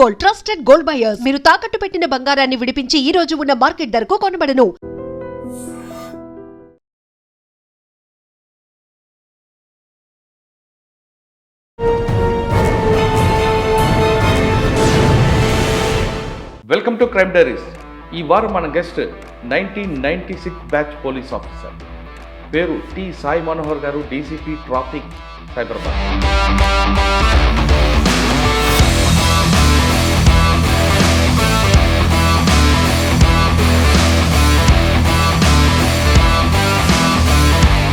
Gold, trusted gold buyers. మీరు తాకట్టు పెట్టిన బంగారాన్ని విడిపించి ఈ రోజు ఉన్న మార్కెట్ ధరకు కొనబడను. Welcome to crime diaries. ఈ వారం మన గెస్ట్ 1996 బ్యాచ్ పోలీస్ ఆఫీసర్, పేరు టి సాయి మనోహర్ గారు, డీసీపీ ట్రాఫిక్, సైబరాబాద్.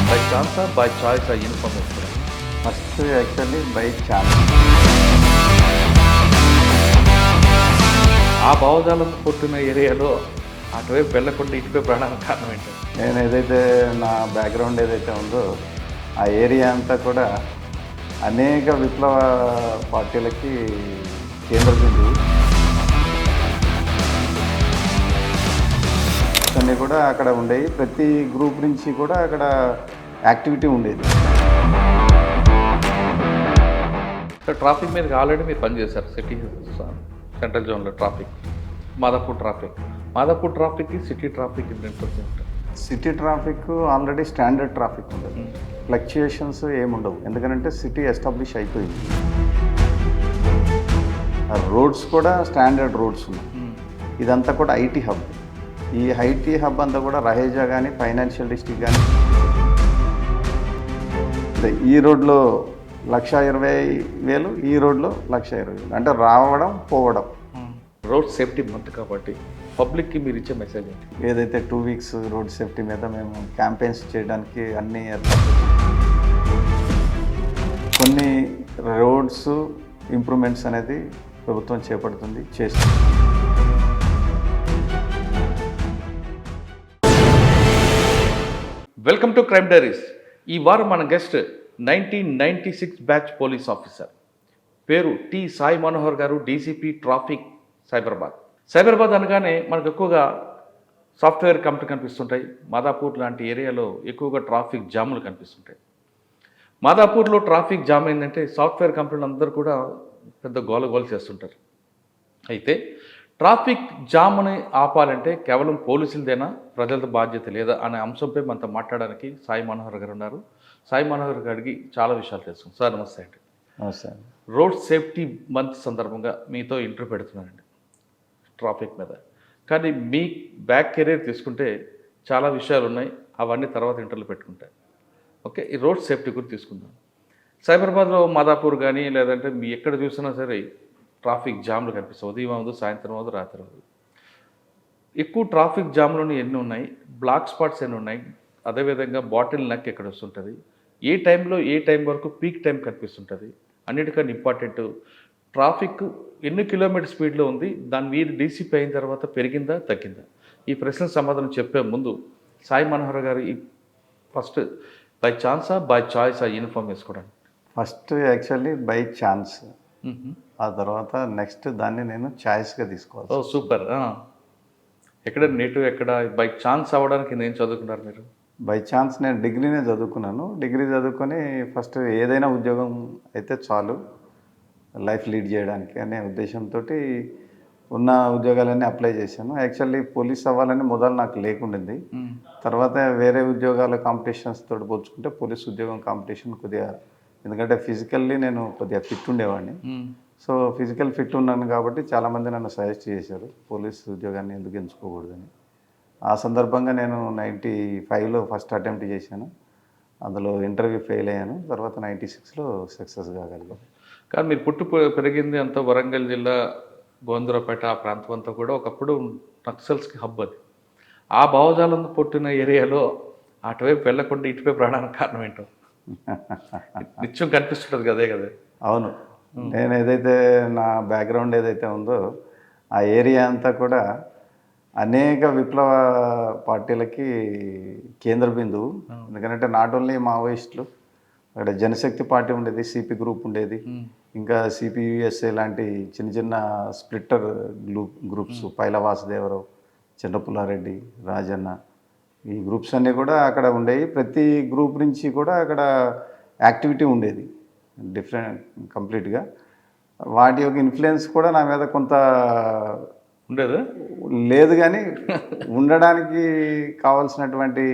బై ఛాన్సా బై చాయిస్ ఆ యూనిఫామ్ వేసుకున్నాను? First actually by chance. ఆ భావజాలం పుట్టిన ఏరియాలో అటువైపు వెళ్ళకుండా ఇటువైపు ప్రాణానికి కారణం ఏంటో? నేను ఏదైతే నా బ్యాక్గ్రౌండ్ ఏదైతే ఉందో ఆ ఏరియా అంతా కూడా అనేక విప్లవ పార్టీలకి కేంద్ర బిందువు. అన్నీ కూడా అక్కడ ఉండేవి. ప్రతి గ్రూప్ నుంచి కూడా అక్కడ యాక్టివిటీ ఉండేది. ట్రాఫిక్ మీద ఆల్రెడీ మీరు పనిచేశారు. సిటీ సెంట్రల్ జోన్లో ట్రాఫిక్, మాదాపూర్ ట్రాఫిక్కి సిటీ ట్రాఫిక్ డిఫరెన్స్ ఉంటుంది. City traffic already standard traffic ఉంటుంది, ఫ్లక్చుయేషన్స్ ఏముండవు. ఎందుకంటే సిటీ ఎస్టాబ్లిష్ అయిపోయింది. రోడ్స్ కూడా స్టాండర్డ్ రోడ్స్ ఉన్నాయి. ఇదంతా కూడా ఐటీ హబ్. ఈ ఐటీ హబ్ అంతా కూడా రహేజా కానీ, ఫైనాన్షియల్ డిస్ట్రిక్ట్ కానీ. ఈ రోడ్లో 1,20,000, ఈ రోడ్లో 1,20,000. అంటే రావడం పోవడం. రోడ్ సేఫ్టీ మంత్ కాబట్టి పబ్లిక్కి మీరు ఇచ్చే మెసేజ్ ఏంటి? ఏదైతే 2 వీక్స్ రోడ్ సేఫ్టీ మీద మేము క్యాంపెయిన్స్ చేయడానికి అన్ని ఏర్పాట్లు, కొన్ని రోడ్స్ ఇంప్రూవ్మెంట్స్ అనేది ప్రభుత్వం చేపడుతుంది, చేస్తుంది. Welcome to crime diaries. ఈ వారం మన గెస్ట్ 1996 బ్యాచ్ పోలీస్ ఆఫీసర్, పేరు టి సాయి మనోహర్ గారు, డీసీపీ ట్రాఫిక్, సైబరాబాద్ అనగానే మనకు ఎక్కువగా సాఫ్ట్వేర్ కంపెనీ కనిపిస్తుంటాయి. మాదాపూర్ లాంటి ఏరియాలో ఎక్కువగా ట్రాఫిక్ జాములు కనిపిస్తుంటాయి. మాదాపూర్లో ట్రాఫిక్ జామ్ అయిందంటే సాఫ్ట్వేర్ కంపెనీలు అందరూ కూడా పెద్ద గోల చేస్తుంటారు. అయితే ట్రాఫిక్ జామ్ని ఆపాలంటే కేవలం పోలీసులదేనా, ప్రజలతో బాధ్యత లేదా అనే అంశంపై మనతో మాట్లాడడానికి సాయి మనోహర్ గారు ఉన్నారు. సాయి మనోహర్ గారికి చాలా విషయాలు తెలుసు. సార్ నమస్తే అండి. నమస్తే. రోడ్ సేఫ్టీ మంత్ సందర్భంగా మీతో ఇంటర్వ్యూ పెడుతున్నానండి ట్రాఫిక్ మీద. కానీ మీ బ్యాక్ కెరీర్ తీసుకుంటే చాలా విషయాలు ఉన్నాయి, అవన్నీ తర్వాత ఇంటర్వ్యూలో పెట్టుకుంటాయి. ఓకే, ఈ రోడ్ సేఫ్టీ గురించి తీసుకుందాం. సైబరాబాద్లో మాదాపూర్ కానీ లేదంటే మీ ఎక్కడ చూసినా సరే ట్రాఫిక్ జామ్లు కనిపిస్తాయి. ఉదయం అవ్వదు, సాయంత్రం అవ్వదు, రాత్రి అవ్వదు. ఎక్కువ ట్రాఫిక్ జామ్లోని ఎన్ని ఉన్నాయి, బ్లాక్ స్పాట్స్ ఎన్ని ఉన్నాయి, అదేవిధంగా బాటిల్ నెక్ ఎక్కడ వస్తుంటుంది, ఏ టైంలో ఏ టైం వరకు పీక్ టైం కనిపిస్తుంటుంది, అన్నిటికన్నా ఇంపార్టెంట్ ట్రాఫిక్ ఎన్ని కిలోమీటర్ స్పీడ్లో ఉంది, దాని మీరు డీసీపీ అయిన తర్వాత పెరిగిందా తగ్గిందా? ఈ ప్రశ్నకు సమాధానం చెప్పే ముందు సాయి మనోహర్ గారు ఈ ఫస్ట్ బై ఛాన్సా బై చాయిస్ ఆ యూనిఫామ్ వేసుకోవడానికి? First actually by chance. ఆ తర్వాత నెక్స్ట్ దాన్ని నేను చాయిస్గా తీసుకోవాలి. ఓ సూపర్. ఎక్కడ నేటివ్ ఎక్కడ? బై ఛాన్స్ అవ్వడానికి నేను చదువుకున్నారు మీరు? బై ఛాన్స్ నేను డిగ్రీనే చదువుకున్నాను. డిగ్రీ చదువుకొని ఫస్ట్ ఏదైనా ఉద్యోగం అయితే చాలు లైఫ్ లీడ్ చేయడానికి అనే ఉద్దేశంతో ఉన్న ఉద్యోగాలన్నీ అప్లై చేశాను. యాక్చువల్లీ పోలీస్ అవ్వాలని మొదలు నాకు లేకుండింది. తర్వాత వేరే ఉద్యోగాల కాంపిటీషన్స్ తోటి పోల్చుకుంటే పోలీస్ ఉద్యోగం కాంపిటీషన్ కొద్దిగా, ఎందుకంటే ఫిజికల్లీ నేను కొద్దిగా ఫిట్ ఉండేవాడిని. సో ఫిజికల్ ఫిట్ ఉన్నాను కాబట్టి చాలామంది నన్ను సజెస్ట్ చేశారు పోలీస్ ఉద్యోగాన్ని ఎందుకు ఎంచుకోకూడదని. ఆ సందర్భంగా నేను 95లో ఫస్ట్ అటెంప్ట్ చేశాను. అందులో ఇంటర్వ్యూ ఫెయిల్ అయ్యాను. తర్వాత 96లో సక్సెస్ కాగలిగాను. కానీ మీరు పుట్టి పెరిగింది అంతా వరంగల్ జిల్లా, గోందూరపేట ఆ ప్రాంతం అంతా కూడా ఒకప్పుడు నక్సల్స్కి హబ్. అది ఆ భావజాలం పుట్టిన ఏరియాలో అటువైపు వెళ్ళకుండా ఇటువైపు ప్రాణానికి కారణం ఏంటో నిత్యం కనిపిస్తుంటుంది కదే కదా? అవును, నేను ఏదైతే నా బ్యాక్గ్రౌండ్ ఏదైతే ఉందో ఆ ఏరియా అంతా కూడా అనేక విప్లవ పార్టీలకి కేంద్ర బిందువు. ఎందుకంటే నాట్ ఓన్లీ మావోయిస్టులు, అక్కడ జనశక్తి పార్టీ ఉండేది, సిపి గ్రూప్ ఉండేది, ఇంకా సిపియుఎస్ఏ లాంటి చిన్న చిన్న స్ప్లిట్టర్ గ్రూప్స్, పైల వాసుదేవరావు, చంద్రపుల్లారెడ్డి, రాజన్న, ఈ గ్రూప్స్ అన్నీ కూడా అక్కడ ఉండేవి. ప్రతి గ్రూప్ నుంచి కూడా అక్కడ యాక్టివిటీ ఉండేది డిఫరెంట్ కంప్లీట్గా. వాటి యొక్క ఇన్ఫ్లుయెన్స్ కూడా నా మీద కొంత ఉండేదా? లేదు, కానీ ఉండడానికి కావాల్సినటువంటి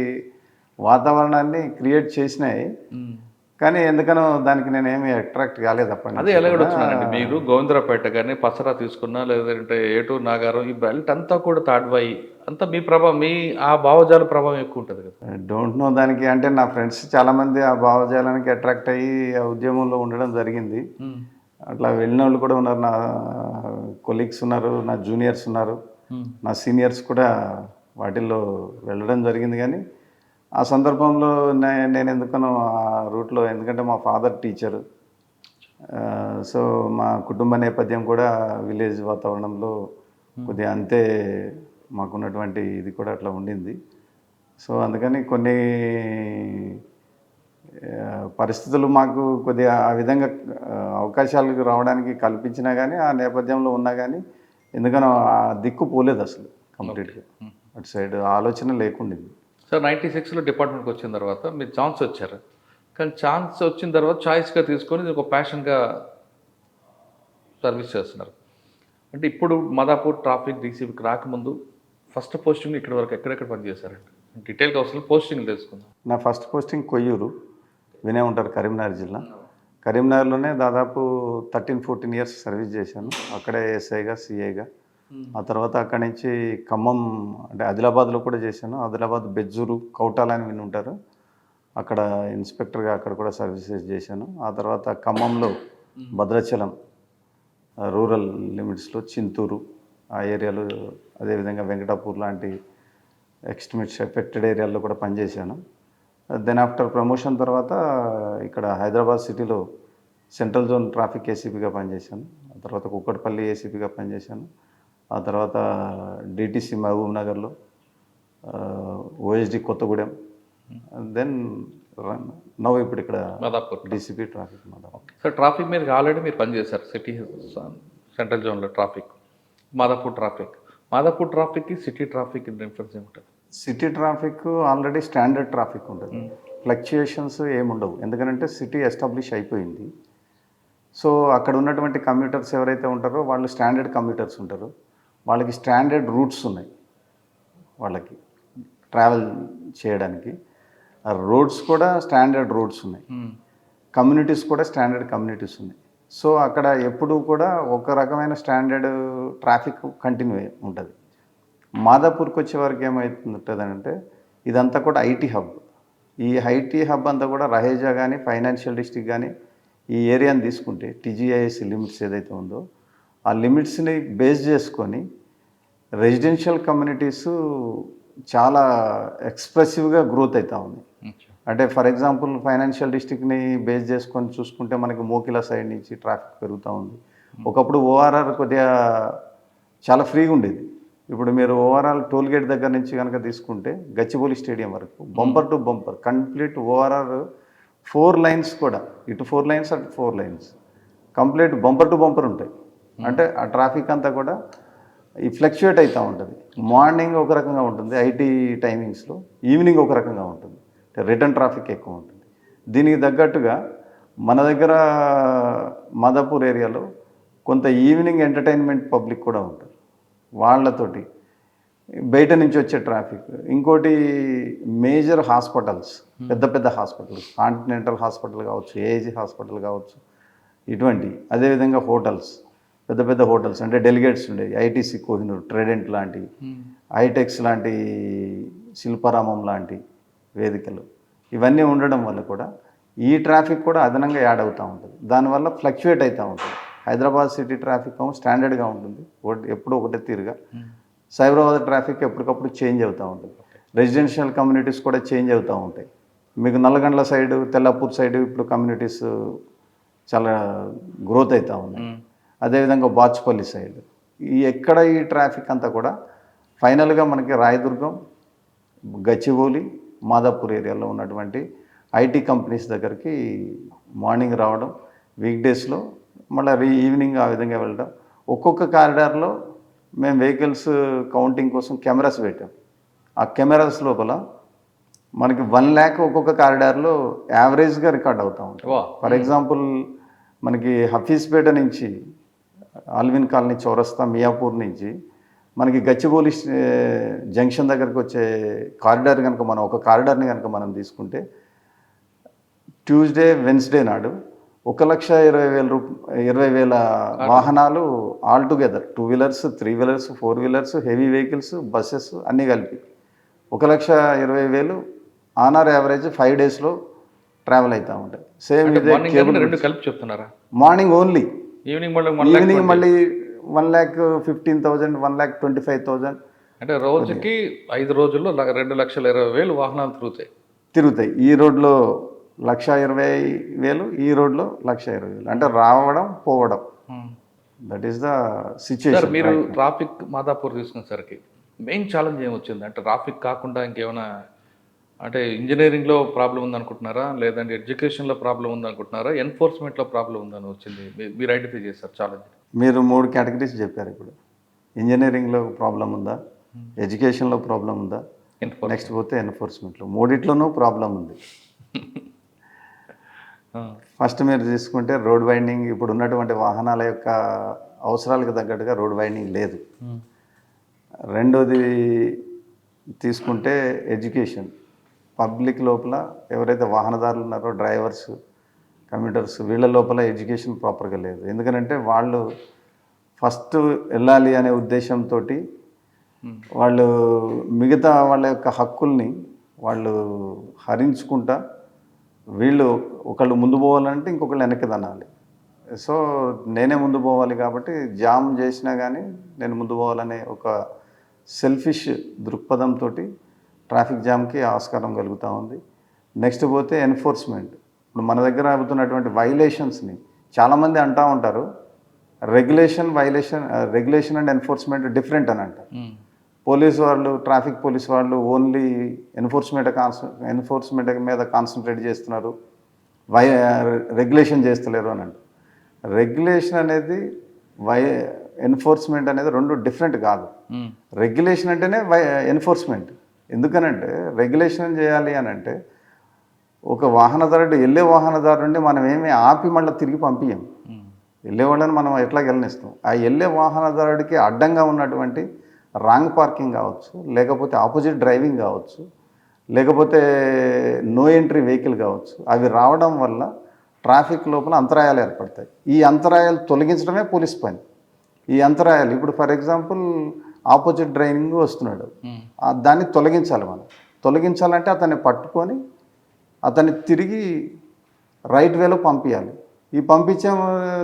వాతావరణాన్ని క్రియేట్ చేసినాయి. కానీ ఎందుకనో దానికి నేనేమి అట్రాక్ట్ కాలేదు అప్పటి అదే నుంచి ఎలాగ కూడా. వచ్చినానండి, మీరు గోవిందరాపేట కానీ పసరా తీసుకున్నా, లేదంటే ఏటూరు నాగారం, ఈ బెల్ట్ అంతా కూడా తాడ్వాయి అంతా మీ ప్రభావం, మీ ఆ భావజాల ప్రభావం ఎక్కువ ఉంటుంది కదా. డోంట్ నో దానికి, అంటే నా ఫ్రెండ్స్ చాలామంది ఆ భావజాలానికి అట్రాక్ట్ అయ్యి ఆ ఉద్యమంలో ఉండడం జరిగింది. అట్లా వెళ్ళిన వాళ్ళు కూడా ఉన్నారు, నా కొలీగ్స్ ఉన్నారు, నా జూనియర్స్ ఉన్నారు, నా సీనియర్స్ కూడా వాటిల్లో వెళ్ళడం జరిగింది. కానీ ఆ సందర్భంలో నేను ఎందుకనో ఆ రూట్లో, ఎందుకంటే మా ఫాదర్ టీచరు, సో మా కుటుంబ నేపథ్యం కూడా విలేజ్ వాతావరణంలో కొద్దిగా అంతే, మాకున్నటువంటి ఇది కూడా అట్లా ఉండింది. సో అందుకని కొన్ని పరిస్థితులు మాకు కొద్దిగా ఆ విధంగా అవకాశాలు రావడానికి కల్పించినా కానీ, ఆ నేపథ్యంలో ఉన్నా కానీ ఎందుకనో ఆ దిక్కు పోలేదు అసలు కంప్లీట్గా. అటు సైడ్ ఆలోచన లేకుండింది. సార్ 96లో డిపార్ట్మెంట్కి వచ్చిన తర్వాత మీరు ఛాన్స్ వచ్చారు, కానీ ఛాన్స్ వచ్చిన తర్వాత చాయిస్గా తీసుకొని ఇది ఒక ప్యాషన్గా సర్వీస్ చేస్తున్నారు. అంటే ఇప్పుడు మాదాపూర్ ట్రాఫిక్ డీసీపీకి రాకముందు ఫస్ట్ పోస్టింగ్ ఇక్కడ వరకు ఎక్కడెక్కడ పనిచేశారండి? డీటెయిల్గా అవసరం, పోస్టింగ్ తెలుసుకుందాం. నా ఫస్ట్ పోస్టింగ్ కొయ్యూరు, వినే ఉంటారు, కరీంనగర్ జిల్లా. కరీంనగర్లోనే దాదాపు 13-14 ఇయర్స్ సర్వీస్ చేశాను. అక్కడే ఎస్ఐగా, సిఐగా. ఆ తర్వాత అక్కడి నుంచి ఖమ్మం, అంటే ఆదిలాబాద్లో కూడా చేశాను. ఆదిలాబాద్ బెజ్జూరు, కౌటాల అని విని ఉంటారు, అక్కడ ఇన్స్పెక్టర్గా అక్కడ కూడా సర్వీసెస్ చేశాను. ఆ తర్వాత ఖమ్మంలో భద్రాచలం రూరల్ లిమిట్స్లో, చింతూరు ఆ ఏరియాలో, అదేవిధంగా వెంకటాపూర్ లాంటి ఎక్స్ట్రీమిట్స్ ఎఫెక్టెడ్ ఏరియాల్లో కూడా పనిచేశాను. దెన్ ఆఫ్టర్ ప్రమోషన్ తర్వాత ఇక్కడ హైదరాబాద్ సిటీలో సెంట్రల్ జోన్ ట్రాఫిక్ ఏసీపీగా పనిచేశాను. ఆ తర్వాత కుక్కట్పల్లి ఏసీపీగా పనిచేశాను. ఆ తర్వాత డిటీసీ మహబూబ్ నగర్లో, ఓఎస్డి కొత్తగూడెం, దెన్ నవ్వు ఇప్పుడు ఇక్కడ Madhapur DCP traffic Madhapur. Sir traffic మీద ఆల్రెడీ మీరు పనిచేశారు, సిటీ సెంట్రల్ జోన్లో ట్రాఫిక్, మాదాపూర్ ట్రాఫిక్. మాదాపూర్ ట్రాఫిక్కి సిటీ ట్రాఫిక్ డిఫరెన్స్ ఏముంటుంది? City traffic already standard traffic ఉంటుంది, ఫ్లక్చుయేషన్స్ ఏముండవు. ఎందుకంటే సిటీ ఎస్టాబ్లిష్ అయిపోయింది. సో అక్కడ ఉన్నటువంటి కమ్యూటర్స్ ఎవరైతే ఉంటారో వాళ్ళు స్టాండర్డ్ కమ్యూటర్స్ ఉంటారు, వాళ్ళకి స్టాండర్డ్ రూట్స్ ఉన్నాయి, వాళ్ళకి ట్రావెల్ చేయడానికి. ఆ రోడ్స్ కూడా స్టాండర్డ్ రోడ్స్ ఉన్నాయి, కమ్యూనిటీస్ కూడా స్టాండర్డ్ కమ్యూనిటీస్ ఉన్నాయి. సో అక్కడ ఎప్పుడూ కూడా ఒక రకమైన స్టాండర్డ్ ట్రాఫిక్ కంటిన్యూ ఉంటుంది. మాదాపూర్కి వచ్చే వరకు ఏమవుతుందంటే ఇదంతా కూడా ఐటీ హబ్. ఈ ఐటీ హబ్ అంతా కూడా రహేజా కానీ, ఫైనాన్షియల్ డిస్ట్రిక్ట్ కానీ, ఈ ఏరియాని తీసుకుంటే టీజీఐఎస్ లిమిట్స్ ఏదైతే ఉందో ఆ లిమిట్స్ని బేస్ చేసుకొని రెసిడెన్షియల్ కమ్యూనిటీస్ చాలా ఎక్స్ప్రెసివ్గా గ్రోత్ అవుతూ ఉంది. అంటే ఫర్ ఎగ్జాంపుల్ ఫైనాన్షియల్ డిస్ట్రిక్ట్ని బేస్ చేసుకొని చూసుకుంటే మనకి మోకిలా సైడ్ నుంచి ట్రాఫిక్ పెరుగుతూ ఉంది. ఒకప్పుడు ఓఆర్ఆర్ కొద్దిగా చాలా ఫ్రీగా ఉండేది. ఇప్పుడు మీరు ఓవరాల్ టోల్ గేట్ దగ్గర నుంచి కనుక తీసుకుంటే గచ్చిబౌలి స్టేడియం వరకు bumper to bumper complete ORR 4 lines కూడా, ఇటు 4 లైన్స్ అటు 4 lines complete bumper to bumper ఉంటాయి. అంటే ఆ ట్రాఫిక్ అంతా కూడా ఈ ఫ్లక్చుయేట్ అవుతూ ఉంటుంది. మార్నింగ్ ఒక రకంగా ఉంటుంది ఐటీ టైమింగ్స్లో, ఈవినింగ్ ఒక రకంగా ఉంటుంది, రిటర్న్ ట్రాఫిక్ ఎక్కువ ఉంటుంది. దీనికి తగ్గట్టుగా మన దగ్గర మాదాపూర్ ఏరియాలో కొంత ఈవినింగ్ ఎంటర్టైన్మెంట్ పబ్లిక్ కూడా ఉంటుంది, వాళ్ళతోటి బయట నుంచి వచ్చే ట్రాఫిక్. ఇంకోటి మేజర్ హాస్పిటల్స్, పెద్ద పెద్ద హాస్పిటల్స్, కాంటినెంటల్ హాస్పిటల్ కావచ్చు, ఏజీ హాస్పిటల్ కావచ్చు, ఇటువంటి. అదేవిధంగా హోటల్స్, పెద్ద పెద్ద హోటల్స్ అంటే డెలిగేట్స్ ఉండేవి, ఐటీసీ కోహినూర్, ట్రెడెంట్ లాంటి, హైటెక్స్ లాంటి, శిల్పారామం లాంటి వేదికలు, ఇవన్నీ ఉండడం వల్ల కూడా ఈ ట్రాఫిక్ కూడా అదనంగా యాడ్ అవుతూ ఉంటుంది. దానివల్ల ఫ్లక్చుయేట్ అవుతూ ఉంటుంది. హైదరాబాద్ సిటీ ట్రాఫిక్ స్టాండర్డ్గా ఉంటుంది, ఎప్పుడూ ఒకటే తీరుగా. సైబరాబాద్ ట్రాఫిక్ ఎప్పటికప్పుడు చేంజ్ అవుతూ ఉంటుంది. రెసిడెన్షియల్ కమ్యూనిటీస్ కూడా చేంజ్ అవుతూ ఉంటాయి. మీకు నల్లగండ్ల సైడు, తెల్లాపూర్ సైడు ఇప్పుడు కమ్యూనిటీస్ చాలా గ్రోత్ అవుతూ ఉన్నాయి. అదేవిధంగా బాచుపల్లి సైడ్, ఎక్కడ ఈ ట్రాఫిక్ అంతా కూడా ఫైనల్గా మనకి రాయదుర్గం, గచ్చిబౌలి, మాదాపూర్ ఏరియాలో ఉన్నటువంటి ఐటీ కంపెనీస్ దగ్గరికి మార్నింగ్ రావడం, వీక్ డేస్లో మళ్ళీ ఈవినింగ్ ఆ విధంగా వెళ్ళడం. ఒక్కొక్క కారిడార్లో మేము వెహికల్స్ కౌంటింగ్ కోసం కెమెరాస్ పెట్టాం. ఆ కెమెరాస్ లోపల మనకి 1 lakh ఒక్కొక్క కారిడార్లో యావరేజ్గా రికార్డ్ అవుతూ ఉంటాం. ఫర్ ఎగ్జాంపుల్ మనకి హఫీజ్పేట నుంచి ఆల్విన్ కాలనీ చౌరస్తా మియాపూర్ నుంచి మనకి గచ్చిబౌలి జంక్షన్ దగ్గరకు వచ్చే కారిడార్ కనుక మనం ఒక కారిడార్ని కనుక మనం తీసుకుంటే ట్యూస్డే వెన్స్డే నాడు 1,20,000 వాహనాలు all together 2 wheelers 3 wheelers 4 wheelers heavy vehicles buses అన్నీ కలిపి 1,20,000 ఆన్ ఆర్ యావరేజ్ 5 డేస్లో ట్రావెల్ అవుతూ ఉంటాయి. సేమ్ ఇదే మార్నింగ్ రెండు కలిపి చెప్తున్నారా? మార్నింగ్ ఓన్లీ, ఈవినింగ్ ఈవినింగ్ మళ్ళీ 1,15,000 1,25,000 అంటే రోజుకి 5 రోజుల్లో 2,20,000 వాహనాలు తిరుగుతాయి. ఈ రోడ్లో 1,20,000, ఈ రోడ్లో 1,20,000 అంటే రావడం పోవడం. That is the situation. మీరు ట్రాఫిక్ మాదాపూర్ తీసుకునేసరికి మెయిన్ ఛాలెంజ్ ఏమొచ్చింది? అంటే ట్రాఫిక్ కాకుండా ఇంకేమైనా అంటే ఇంజనీరింగ్లో ప్రాబ్లం ఉందనుకుంటున్నారా, లేదంటే ఎడ్యుకేషన్లో ప్రాబ్లం ఉందనుకుంటున్నారా, ఎన్ఫోర్స్మెంట్లో ప్రాబ్లం ఉందని వచ్చింది? మీరు ఐడెంటిఫై చేస్తారు ఛాలెంజ్. మీరు 3 కేటగిరీస్ చెప్పారు. ఇప్పుడు ఇంజనీరింగ్లో ప్రాబ్లం ఉందా, ఎడ్యుకేషన్లో ప్రాబ్లం ఉందా, నెక్స్ట్ పోతే ఎన్ఫోర్స్మెంట్లో, మూడిట్లోనూ ప్రాబ్లం ఉంది. ఫస్ట్ మీరు తీసుకుంటే రోడ్ వైండింగ్, ఇప్పుడు ఉన్నటువంటి వాహనాల యొక్క అవసరాలకు తగ్గట్టుగా రోడ్ వైండింగ్ లేదు. రెండోది తీసుకుంటే ఎడ్యుకేషన్, పబ్లిక్ లోపల ఎవరైతే వాహనదారులు ఉన్నారో డ్రైవర్స్ కమ్యూటర్స్ వీళ్ళ లోపల ఎడ్యుకేషన్ ప్రాపర్గా లేదు. ఎందుకంటే వాళ్ళు ఫస్ట్ వెళ్ళాలి అనే ఉద్దేశంతో వాళ్ళు మిగతా వాళ్ళ యొక్క హక్కుల్ని వాళ్ళు హరించుకుంటా వీళ్ళు ఒకళ్ళు ముందు పోవాలంటే ఇంకొకళ్ళు వెనక్కి తనాలి. సో నేనే ముందు పోవాలి కాబట్టి జామ్ చేసినా కానీ నేను ముందు పోవాలనే ఒక సెల్ఫిష్ దృక్పథంతో ట్రాఫిక్ జామ్కి ఆస్కారం కలుగుతూ ఉంది. నెక్స్ట్ పోతే ఎన్ఫోర్స్మెంట్. ఇప్పుడు మన దగ్గర అవుతున్నటువంటి వైలేషన్స్ని చాలామంది అంటూ ఉంటారు, రెగ్యులేషన్ అండ్ ఎన్ఫోర్స్మెంట్ డిఫరెంట్ అని అంటారు. పోలీసు వాళ్ళు, ట్రాఫిక్ పోలీస్ వాళ్ళు ఓన్లీ ఎన్ఫోర్స్మెంట్ మీద కాన్సన్ట్రేట్ చేస్తున్నారు, రెగ్యులేషన్ చేస్తలేరు అని అంటారు. రెగ్యులేషన్ అనేది ఎన్ఫోర్స్మెంట్ అనేది రెండు డిఫరెంట్ కాదు. రెగ్యులేషన్ అంటేనే ఎన్ఫోర్స్మెంట్. ఎందుకనంటే రెగ్యులేషన్ చేయాలి అని అంటే ఒక వాహనదారుడు వెళ్ళే వాహనదారుడిని మనం ఏమీ ఆపి మళ్ళీ తిరిగి పంపించాం. వెళ్ళే వాళ్ళని మనం ఎట్లా వెళ్ళనిస్తాం. ఆ వెళ్ళే వాహనదారుడికి అడ్డంగా ఉన్నటువంటి రాంగ్ పార్కింగ్ కావచ్చు, లేకపోతే ఆపోజిట్ డ్రైవింగ్ కావచ్చు, లేకపోతే నో ఎంట్రీ వెహికల్ కావచ్చు, అవి రావడం వల్ల ట్రాఫిక్ లోపల అంతరాయాలు ఏర్పడతాయి. ఈ అంతరాయాలు తొలగించడమే పోలీస్ పని. ఈ అంతరాయాలు ఇప్పుడు ఫర్ ఎగ్జాంపుల్ ఆపోజిట్ డ్రైవింగ్ వస్తున్నాడు, దాన్ని తొలగించాలి. మనం తొలగించాలంటే అతన్ని పట్టుకొని అతన్ని తిరిగి రైట్ వేలో పంపించాలి. ఈ పంపించే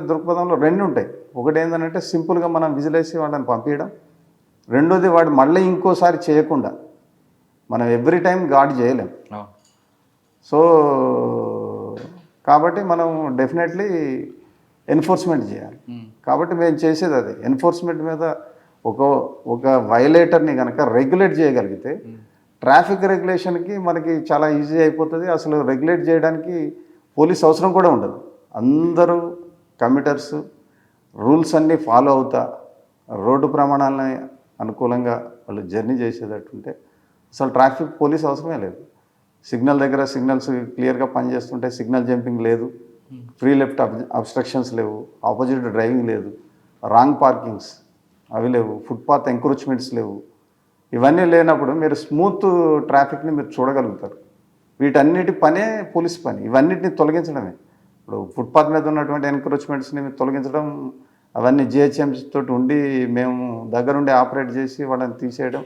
దృక్పథంలో రెండు ఉంటాయి. ఒకటి ఏంటంటే సింపుల్గా మనం విజిలేసి వాళ్ళని పంపించడం. రెండోది వాడు మళ్ళీ ఇంకోసారి చేయకుండా మనం ఎవ్రీ టైం గార్డ్ చేయలేం. సో కాబట్టి మనం డెఫినెట్లీ ఎన్ఫోర్స్మెంట్ చేయాలి. కాబట్టి మేము చేసేది అదే. ఎన్ఫోర్స్మెంట్ మీద ఒక వైలేటర్ని కనుక రెగ్యులేట్ చేయగలిగితే ట్రాఫిక్ రెగ్యులేషన్కి మనకి చాలా ఈజీ అయిపోతుంది. అసలు రెగ్యులేట్ చేయడానికి పోలీస్ అవసరం కూడా ఉండదు. అందరూ కమ్యూటర్స్ రూల్స్ అన్నీ ఫాలో అవుతా రోడ్డు ప్రమాణాలని అనుకూలంగా వాళ్ళు జర్నీ చేసేటట్టుంటే అసలు ట్రాఫిక్ పోలీస్ అవసరమే లేదు. సిగ్నల్ దగ్గర సిగ్నల్స్ క్లియర్గా పనిచేస్తుంటే సిగ్నల్ జంపింగ్ లేదు, ఫ్రీ లెఫ్ట్ అబ్స్ట్రక్షన్స్ లేవు, ఆపోజిట్ డ్రైవింగ్ లేదు, రాంగ్ పార్కింగ్స్ అవి లేవు, ఫుట్పాత్ ఎంక్రోచ్మెంట్స్ లేవు. ఇవన్నీ లేనప్పుడు మీరు స్మూత్ ట్రాఫిక్ని మీరు చూడగలుగుతారు. వీటన్నిటి పనే పోలీస్ పని. ఇవన్నిటిని తొలగించడమే. ఇప్పుడు ఫుట్పాత్ మీద ఉన్నటువంటి ఎన్క్రోచ్మెంట్స్ని తొలగించడం, అవన్నీ జిహెచ్ఎంసీ తోటి ఉండి మేము దగ్గరుండి ఆపరేట్ చేసి వాళ్ళని తీసేయడం.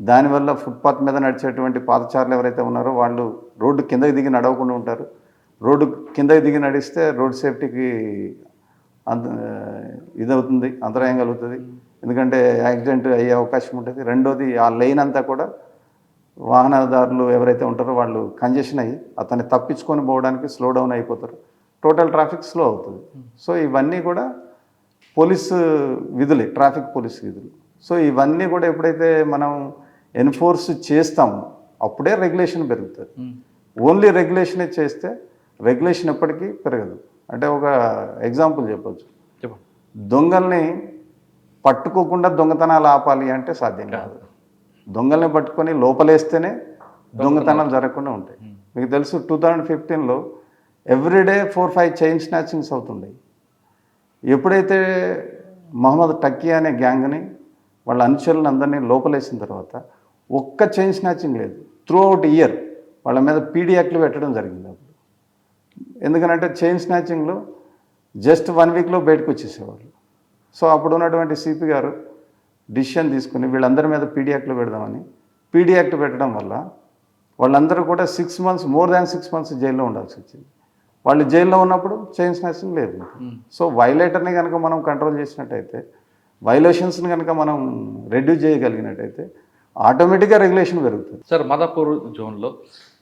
దానివల్ల ఫుట్పాత్ మీద నడిచేటువంటి పాదచారులు ఎవరైతే ఉన్నారో వాళ్ళు రోడ్డు కిందకి దిగి నడవకుండా ఉంటారు. రోడ్డు కిందకి దిగి నడిస్తే రోడ్ సేఫ్టీకి ఇదవుతుంది, అంతరాయం కలుగుతుంది. ఎందుకంటే యాక్సిడెంట్ అయ్యే అవకాశం ఉంటుంది. రెండోది ఆ లైన్ అంతా కూడా వాహనదారులు ఎవరైతే ఉంటారో వాళ్ళు కంజెషన్ అయ్యి అతన్ని తప్పించుకొని పోవడానికి స్లో డౌన్ అయిపోతారు. టోటల్ ట్రాఫిక్ స్లో అవుతుంది. సో ఇవన్నీ కూడా పోలీసు విధులే, ట్రాఫిక్ పోలీసు విధులు. సో ఇవన్నీ కూడా ఎప్పుడైతే మనం ఎన్ఫోర్స్ చేస్తామో అప్పుడే రెగ్యులేషన్ పెరుగుతుంది. ఓన్లీ రెగ్యులేషనే చేస్తే రెగ్యులేషన్ ఎప్పటికీ పెరగదు. అంటే ఒక ఎగ్జాంపుల్ చెప్పచ్చు. దొంగల్ని పట్టుకోకుండా దొంగతనాలు ఆపాలి అంటే సాధ్యం కాదు. దొంగల్ని పట్టుకొని లోపలేస్తేనే దొంగతనాలు జరగకుండా ఉంటాయి. మీకు తెలుసు 2015లో ఎవ్రీడే 4-5 చైన్ స్నాచింగ్స్ అవుతుండే. ఎప్పుడైతే మహమ్మద్ టక్కీ అనే గ్యాంగ్ని వాళ్ళ అనుచరులను అందరినీ లోపలేసిన తర్వాత ఒక్క చైన్ స్నాచింగ్ లేదు. త్రూ అవుట్ ఇయర్ వాళ్ళ మీద పీడీ యాక్ట్లు పెట్టడం జరిగింది అప్పుడు. ఎందుకనంటే చైన్ స్నాచింగ్లో జస్ట్ 1 వీక్లో బయటకు వచ్చేసేవాళ్ళు. సో అప్పుడు ఉన్నటువంటి సిపి గారు డిసిషన్ తీసుకుని వీళ్ళందరి మీద పీడీ యాక్ట్లు పెడదామని పీడీ యాక్ట్ పెట్టడం వల్ల వాళ్ళందరూ కూడా 6 months, మోర్ దాన్ 6 months జైల్లో ఉండాల్సి వచ్చింది. వాళ్ళు జైల్లో ఉన్నప్పుడు చైన్ స్నాచింగ్ లేదు. సో వైలేటర్ని కనుక మనం కంట్రోల్ చేసినట్టయితే, వైలేషన్స్ని కనుక మనం రెడ్యూస్ చేయగలిగినట్టయితే ఆటోమేటిక్గా రెగ్యులేషన్ పెరుగుతుంది. సార్, మాదాపూర్ జోన్లో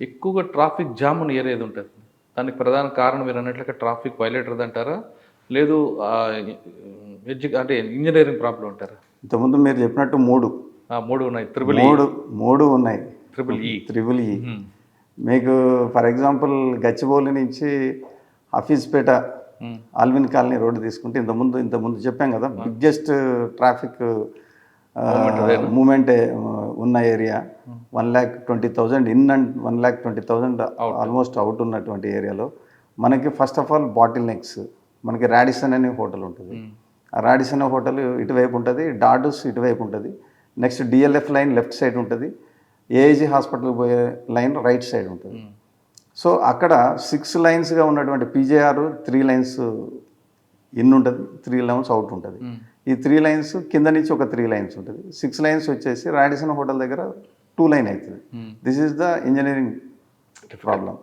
ఎక్కువగా ట్రాఫిక్ జామ్ ఉన్న ఏరియా ఏది ఉంటుంది? దానికి ప్రధాన కారణం మీరు అన్నట్లుగా ట్రాఫిక్ వైలేటర్ అంటారా, లేదు అంటే ఇంజనీరింగ్ ప్రాబ్లం అంటారా? ఇంతకుముందు మీరు చెప్పినట్టు మూడు ఉన్నాయి. మూడు ఉన్నాయి. Triple E. మీకు ఫర్ ఎగ్జాంపుల్ గచ్చిబౌలి నుంచి హఫీజ్పేట ఆల్విన్ కాలనీ రోడ్డు తీసుకుంటే ఇంతకుముందు చెప్పాం కదా, బిగ్గెస్ట్ ట్రాఫిక్ మూమెంట్ ఉన్న ఏరియా. 1,20,000 ఇన్ అండ్ 1,20,000 ఆల్మోస్ట్ అవుట్ ఉన్నటువంటి ఏరియాలో మనకి first of all bottleneck, మనకి రాడిసన్ అనే హోటల్ ఉంటుంది. ఆ రాడిసన్ హోటల్ ఇటువైపు ఉంటుంది, డాడూస్ ఇటువైపు ఉంటుంది, next DLF lane left side ఉంటుంది, ఏఐజీ హాస్పిటల్కి పోయే లైన్ రైట్ సైడ్ ఉంటుంది. సో అక్కడ 6 లైన్స్గా ఉన్నటువంటి పీజేఆర్ 3 లైన్స్ ఇన్ ఉంటుంది, 3 లైన్స్ అవుట్ ఉంటుంది. ఈ 3 లైన్స్ కింద నుంచి ఒక 3 లైన్స్ ఉంటుంది. 6 లైన్స్ వచ్చేసి రాడిసన్ హోటల్ దగ్గర 2 లైన్ అవుతుంది. This is the engineering problem.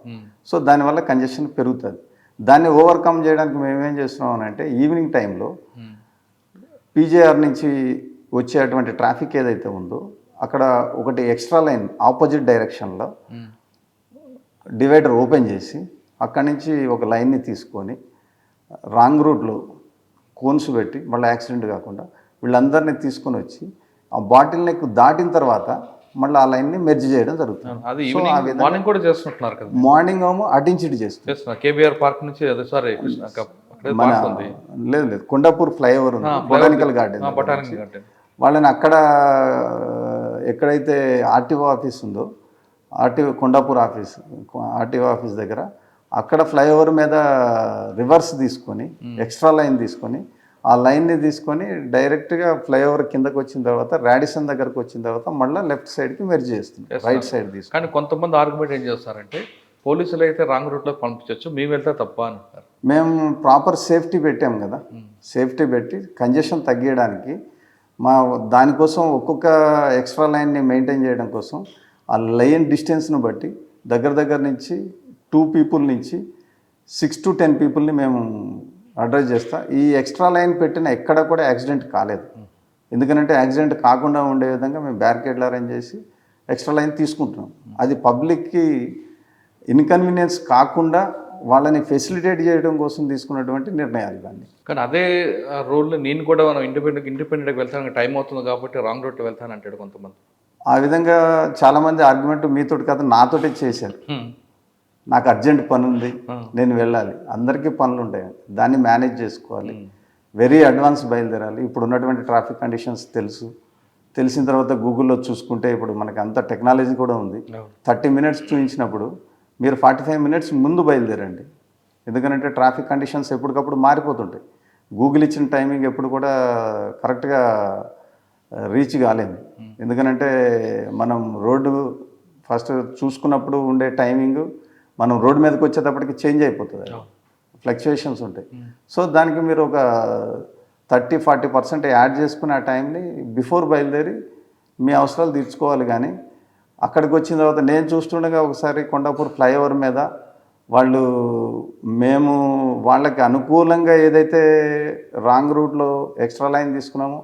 So దానివల్ల కంజెషన్ పెరుగుతుంది. దాన్ని ఓవర్కమ్ చేయడానికి మేము ఏం చేస్తున్నాం అంటే ఈవినింగ్ టైంలో పీజేఆర్ నుంచి వచ్చేటువంటి ట్రాఫిక్ ఏదైతే ఉందో అక్కడ ఒకటి ఎక్స్ట్రా లైన్ ఆపోజిట్ డైరెక్షన్లో డివైడర్ ఓపెన్ చేసి అక్కడి నుంచి ఒక లైన్ని తీసుకొని రాంగ్ రూట్లో కోన్స్ పెట్టి మళ్ళీ యాక్సిడెంట్ కాకుండా వీళ్ళందరినీ తీసుకొని వచ్చి ఆ బాటిల్ నెక్ దాటిన తర్వాత మళ్ళీ ఆ లైన్ని మెర్జ్ చేయడం జరుగుతుంది. మార్నింగ్ కూడా చేస్తుంటున్నారు కదా, మార్నింగ్ ఏమో అటించిటి చేస్తున్నారు. కేబీఆర్ పార్క్ నుంచి లేదు కొండాపూర్ ఫ్లైఓవర్ ఉంది, బొటానికల్ గార్డెన్. వాళ్ళని అక్కడ ఎక్కడైతే ఆర్టీఓ ఆఫీస్ ఉందో కొండాపూర్ ఆర్టీఓ ఆఫీస్ దగ్గర అక్కడ ఫ్లైఓవర్ మీద రివర్స్ తీసుకొని ఎక్స్ట్రా లైన్ తీసుకొని ఆ లైన్ని తీసుకొని డైరెక్ట్గా ఫ్లైఓవర్ కిందకు వచ్చిన తర్వాత రాడిసన్ దగ్గరకు వచ్చిన తర్వాత మళ్ళీ లెఫ్ట్ సైడ్కి మెర్జ్ చేస్తుంది, రైట్ సైడ్ తీసుకొని. కానీ కొంతమంది ఆర్గ్యుమెంట్ ఏం చేస్తారంటే పోలీసులు అయితే రాంగ్ రూట్లో పంపించవచ్చు, మేము వెళ్తే తప్ప అని అంటారు. మేము ప్రాపర్ సేఫ్టీ పెట్టాము కదా, సేఫ్టీ పెట్టి కంజెషన్ తగ్గించడానికి దానికోసం ఒక్కొక్క ఎక్స్ట్రా లైన్ని మెయింటైన్ చేయడం కోసం ఆ లైన్ డిస్టెన్స్ను బట్టి దగ్గర నుంచి 2 people నుంచి 6 to 10 peopleని మేము అడ్రస్ చేస్తాం. ఈ ఎక్స్ట్రా లైన్ పెట్టిన ఎక్కడ కూడా యాక్సిడెంట్ కాలేదు. ఎందుకంటే యాక్సిడెంట్ కాకుండా ఉండే విధంగా మేము బ్యారికేడ్లు అరేంజ్ చేసి ఎక్స్ట్రా లైన్ తీసుకుంటున్నాం. అది పబ్లిక్కి ఇన్కన్వీనియన్స్ కాకుండా వాళ్ళని ఫెసిలిటేట్ చేయడం కోసం తీసుకున్నటువంటి నిర్ణయాలు ఇవన్నీ. కానీ అదే రోడ్లో నేను కూడా మనం ఇండిపెండెంట్గా వెళ్తాను, టైం అవుతుంది కాబట్టి రాంగ్ రూట్లో వెళ్తాను అంటాడు కొంతమంది. ఆ విధంగా చాలామంది ఆర్గ్యుమెంట్ మీతోటి కాదు నాతోటే చేశారు. నాకు అర్జెంట్ పని ఉంది, నేను వెళ్ళాలి. అందరికీ పనులు ఉంటాయి, దాన్ని మేనేజ్ చేసుకోవాలి, వెరీ అడ్వాన్స్ బయలుదేరాలి. ఇప్పుడు ఉన్నటువంటి ట్రాఫిక్ కండిషన్స్ తెలిసిన తర్వాత గూగుల్లో చూసుకుంటే ఇప్పుడు మనకి అంత టెక్నాలజీ కూడా ఉంది. 30 minutes చూపించినప్పుడు మీరు 45 minutes ముందు బయలుదేరండి. ఎందుకంటే ట్రాఫిక్ కండిషన్స్ ఎప్పటికప్పుడు మారిపోతుంటాయి. గూగుల్ ఇచ్చిన టైమింగ్ ఎప్పుడు కూడా కరెక్ట్గా రీచ్ కాలేదు. ఎందుకనంటే మనం రోడ్డు ఫస్ట్ చూసుకున్నప్పుడు ఉండే టైమింగ్ మనం రోడ్డు మీదకి వచ్చేటప్పటికి చేంజ్ అయిపోతుంది, ఫ్లక్చుయేషన్స్ ఉంటాయి. సో దానికి మీరు ఒక 30-40% యాడ్ చేసుకుని ఆ టైంని బిఫోర్ బయలుదేరి మీ అవసరాలు తీర్చుకోవాలి. కానీ అక్కడికి వచ్చిన తర్వాత నేను చూస్తుండగా ఒకసారి కొండాపూర్ ఫ్లైఓవర్ మీద మేము వాళ్ళకి అనుకూలంగా ఏదైతే రాంగ్ రూట్లో ఎక్స్ట్రా లైన్ తీసుకున్నామో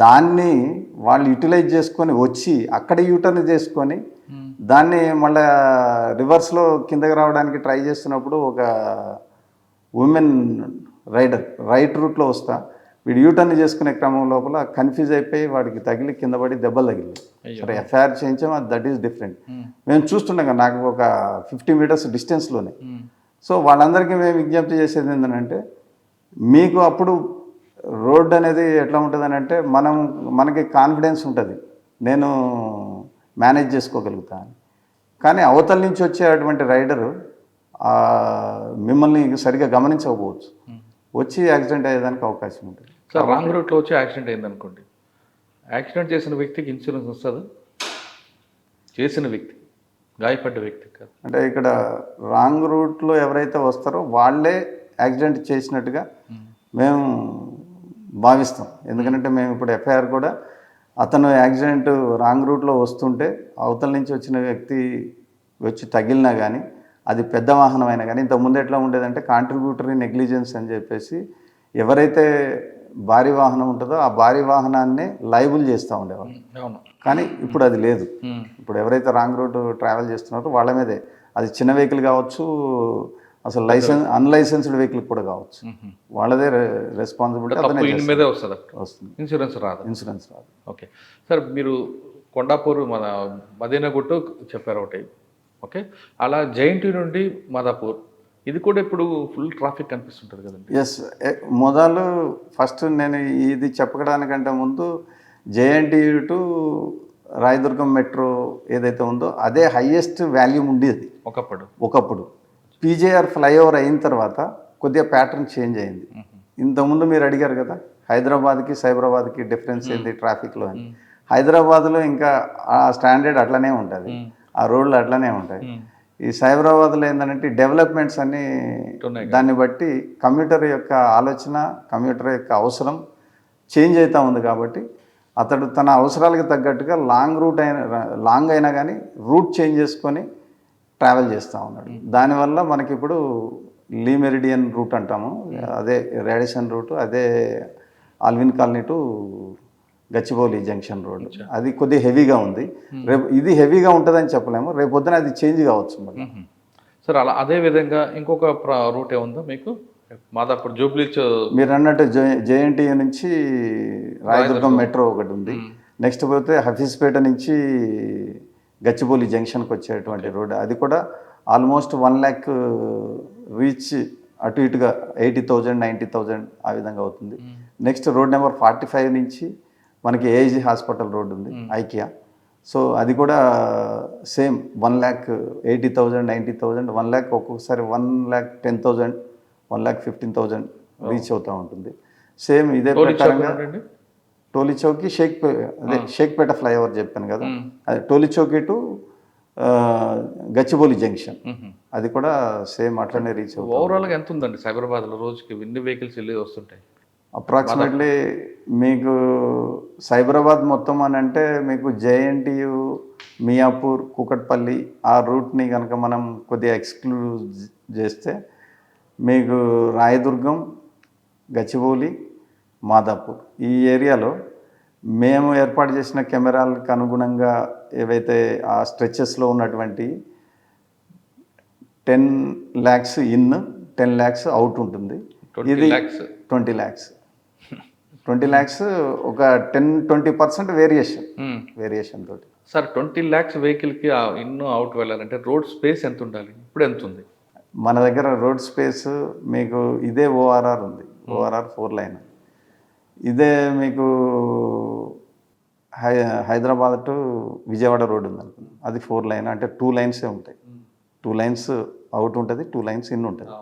దాన్ని వాళ్ళు యూటిలైజ్ చేసుకొని వచ్చి అక్కడ యూటర్న్ చేసుకొని దాన్ని మళ్ళీ రివర్స్లో కిందకి రావడానికి ట్రై చేస్తున్నప్పుడు ఒక ఉమెన్ రైడర్ రైట్ రూట్లో వస్తా వీడు యూటర్న్ చేసుకునే క్రమం లోపల కన్ఫ్యూజ్ అయిపోయి వాడికి తగిలి కింద పడి దెబ్బలు తగిలి. సరే ఎఫ్ఐఆర్ చేయించాము, అది దట్ ఈస్ డిఫరెంట్. మేము చూస్తుండగా నాకు ఒక 50 meters డిస్టెన్స్లోనే. సో వాళ్ళందరికీ మేము విజ్ఞప్తి చేసేది ఏంటంటే మీకు అప్పుడు రోడ్ అనేది ఎట్లా ఉంటుంది అంటే మనకి కాన్ఫిడెన్స్ ఉంటుంది, నేను మేనేజ్ చేసుకోగలుగుతాను. కానీ అవతల నుంచి వచ్చేటువంటి రైడరు మిమ్మల్ని సరిగా గమనించకపోవచ్చు, వచ్చి యాక్సిడెంట్ అయ్యేదానికి అవకాశం ఉంటుంది. సార్ రాంగ్ రూట్లో వచ్చి యాక్సిడెంట్ అయిందనుకోండి, యాక్సిడెంట్ చేసిన వ్యక్తికి ఇన్సూరెన్స్ వస్తుందా? చేసిన వ్యక్తి, గాయపడ్డ వ్యక్తి కాదు. అంటే ఇక్కడ రాంగ్ రూట్లో ఎవరైతే వస్తారో వాళ్ళే యాక్సిడెంట్ చేసినట్టుగా మేము భావిస్తాం. ఎందుకంటే మేము ఇప్పుడు ఎఫ్ఐఆర్ కూడా అతను యాక్సిడెంట్ రాంగ్ రూట్లో వస్తుంటే అవతల నుంచి వచ్చిన వ్యక్తి వచ్చి తగిలినా కానీ, అది పెద్ద వాహనం అయినా కానీ, ఇంతకుముందు ఎట్లా ఉండేదంటే కాంట్రిబ్యూటరీ నెగ్లిజెన్స్ అని చెప్పేసి ఎవరైతే భారీ వాహనం ఉంటుందో ఆ భారీ వాహనాన్ని లైబుల్ చేస్తూ ఉండేవాళ్ళు. అవును. కానీ ఇప్పుడు అది లేదు. ఇప్పుడు ఎవరైతే రాంగ్ రూట్ ట్రావెల్ చేస్తున్నారో వాళ్ళ మీదే, అది చిన్న వెహికల్ కావచ్చు, అసలు అన్లైసెన్స్డ్ వెహికల్ కూడా కావచ్చు, వాళ్ళదే రెస్పాన్సిబిలిటీ మీదే వస్తుంది, వస్తుంది. ఇన్సూరెన్స్ రాదు. ఇన్సూరెన్స్ రాదు. ఓకే సార్, మీరు కొండాపూర్ మన మదీనాగుట్టు చెప్పారు ఒకటి. ఓకే, అలా జైంటి నుండి మాదాపూర్, ఇది కూడా ఇప్పుడు ఫుల్ ట్రాఫిక్ కనిపిస్తుంటుంది కదండి. ఎస్, మొదలు ఫస్ట్ నేను ఇది చెప్పడానికంటే ముందు జేఎన్టీయూ టు రాయదుర్గం మెట్రో ఏదైతే ఉందో అదే హైయెస్ట్ వాల్యూమ్ ఉండేది ఒకప్పుడు. పీజేఆర్ ఫ్లైఓవర్ అయిన తర్వాత కొద్దిగా ప్యాటర్న్ చేంజ్ అయింది. ఇంతకుముందు మీరు అడిగారు కదా హైదరాబాద్కి సైబరాబాద్కి డిఫరెన్స్ ఏంటి ట్రాఫిక్లో అని. హైదరాబాద్లో ఇంకా ఆ స్టాండర్డ్ అట్లనే ఉంటుంది, ఆ రోడ్లు అట్లనే ఉంటాయి. ఈ సైబరాబాద్లో ఏంటంటే డెవలప్మెంట్స్ అన్నీ దాన్ని బట్టి కమ్యూటర్ యొక్క ఆలోచన, కమ్యూటర్ యొక్క అవసరం చేంజ్ అవుతూ ఉంది. కాబట్టి అతడు తన అవసరాలకు తగ్గట్టుగా లాంగ్ అయినా కానీ రూట్ చేంజ్ చేసుకొని ట్రావెల్ చేస్తూ ఉన్నాడు. దానివల్ల మనకి ఇప్పుడు లీ మెరిడియన్ రూట్ అంటాము, అదే రేడిసన్ రూట్, అదే Alwyn colony to Gachibowli junction road, అది కొద్దిగా హెవీగా ఉంది. రేపు ఇది హెవీగా ఉంటుందని చెప్పలేము, రేపు పొద్దున అది చేంజ్ కావచ్చు మళ్ళీ. సార్ అలా అదే విధంగా ఇంకొక రూట్ ఏముందా మీకు? మాదాపూర్ జూబ్లీచ్ మీరు అన్నట్టు జేఎన్టీయూ నుంచి రాయదుర్గం మెట్రో ఒకటి ఉంది. నెక్స్ట్ పోతే హఫీజ్పేట నుంచి గచ్చిబౌలి జంక్షన్కి వచ్చేటువంటి రోడ్, అది కూడా ఆల్మోస్ట్ 1 lakh రీచ్ అటు ఇటుగా 80,000 90,000 ఆ విధంగా అవుతుంది. నెక్స్ట్ రోడ్ నెంబర్ 45 నుంచి మనకి ఏఐజీ హాస్పిటల్ రోడ్ ఉంది, ఐకియా. సో అది కూడా సేమ్ 1,80,000 90,000 1 lakh, ఒక్కొక్కసారి 1,10,000 1,15,000 రీచ్ అవుతూ ఉంటుంది. సేమ్ ఇదే ప్రకారంగా టోలీ చౌకీ షేక్పేట ఫ్లైఓవర్ చెప్పాను కదా, అదే టోలీ చౌకీ టు గచ్చిబౌలి జంక్షన్, అది కూడా సేమ్ అట్లనే రీచ్ అవుతుంది. ఓవరాల్గా ఎంత ఉందండి సైబరాబాద్లో రోజుకి ఎన్ని వెహికల్స్ వెళ్ళి వస్తుంటాయి? అప్రాక్సిమేట్లీ మీకు సైబరాబాద్ మొత్తం అని అంటే మీకు జేఎన్టీయూ, మియాపూర్, కూకట్పల్లి ఆ రూట్ని కనుక మనం కొద్దిగా ఎక్స్క్లూడ్ చేస్తే మీకు రాయదుర్గం, గచ్చిబౌలి, మాదాపూర్ ఈ ఏరియాలో మేము ఏర్పాటు చేసిన కెమెరాలకు అనుగుణంగా ఏవైతే ఆ స్ట్రెచెస్లో ఉన్నటువంటి 10 lakhs ఇన్ 10 lakhs అవుట్ ఉంటుంది. ఇది 20 lakhs ఒక 10-20% వేరియేషన్ తోటి. సార్ 20 lakhs వెహికల్కి ఇన్ అవుట్ వెళ్ళాలంటే రోడ్ స్పేస్ ఎంత ఉండాలి? ఇప్పుడు ఎంత ఉంది మన దగ్గర? రోడ్ స్పేస్ మీకు ఇదే ఓఆర్ఆర్ ఉంది, ఓఆర్ఆర్ 4 lane. ఇదే మీకు హైదరాబాద్ టు విజయవాడ రోడ్ ఉంది అనుకుంది, అది 4 lane, అంటే 2 lanes ఉంటాయి. 2 lanes అవుట్ ఉంటుంది, 2 lanes ఇన్ ఉంటుంది.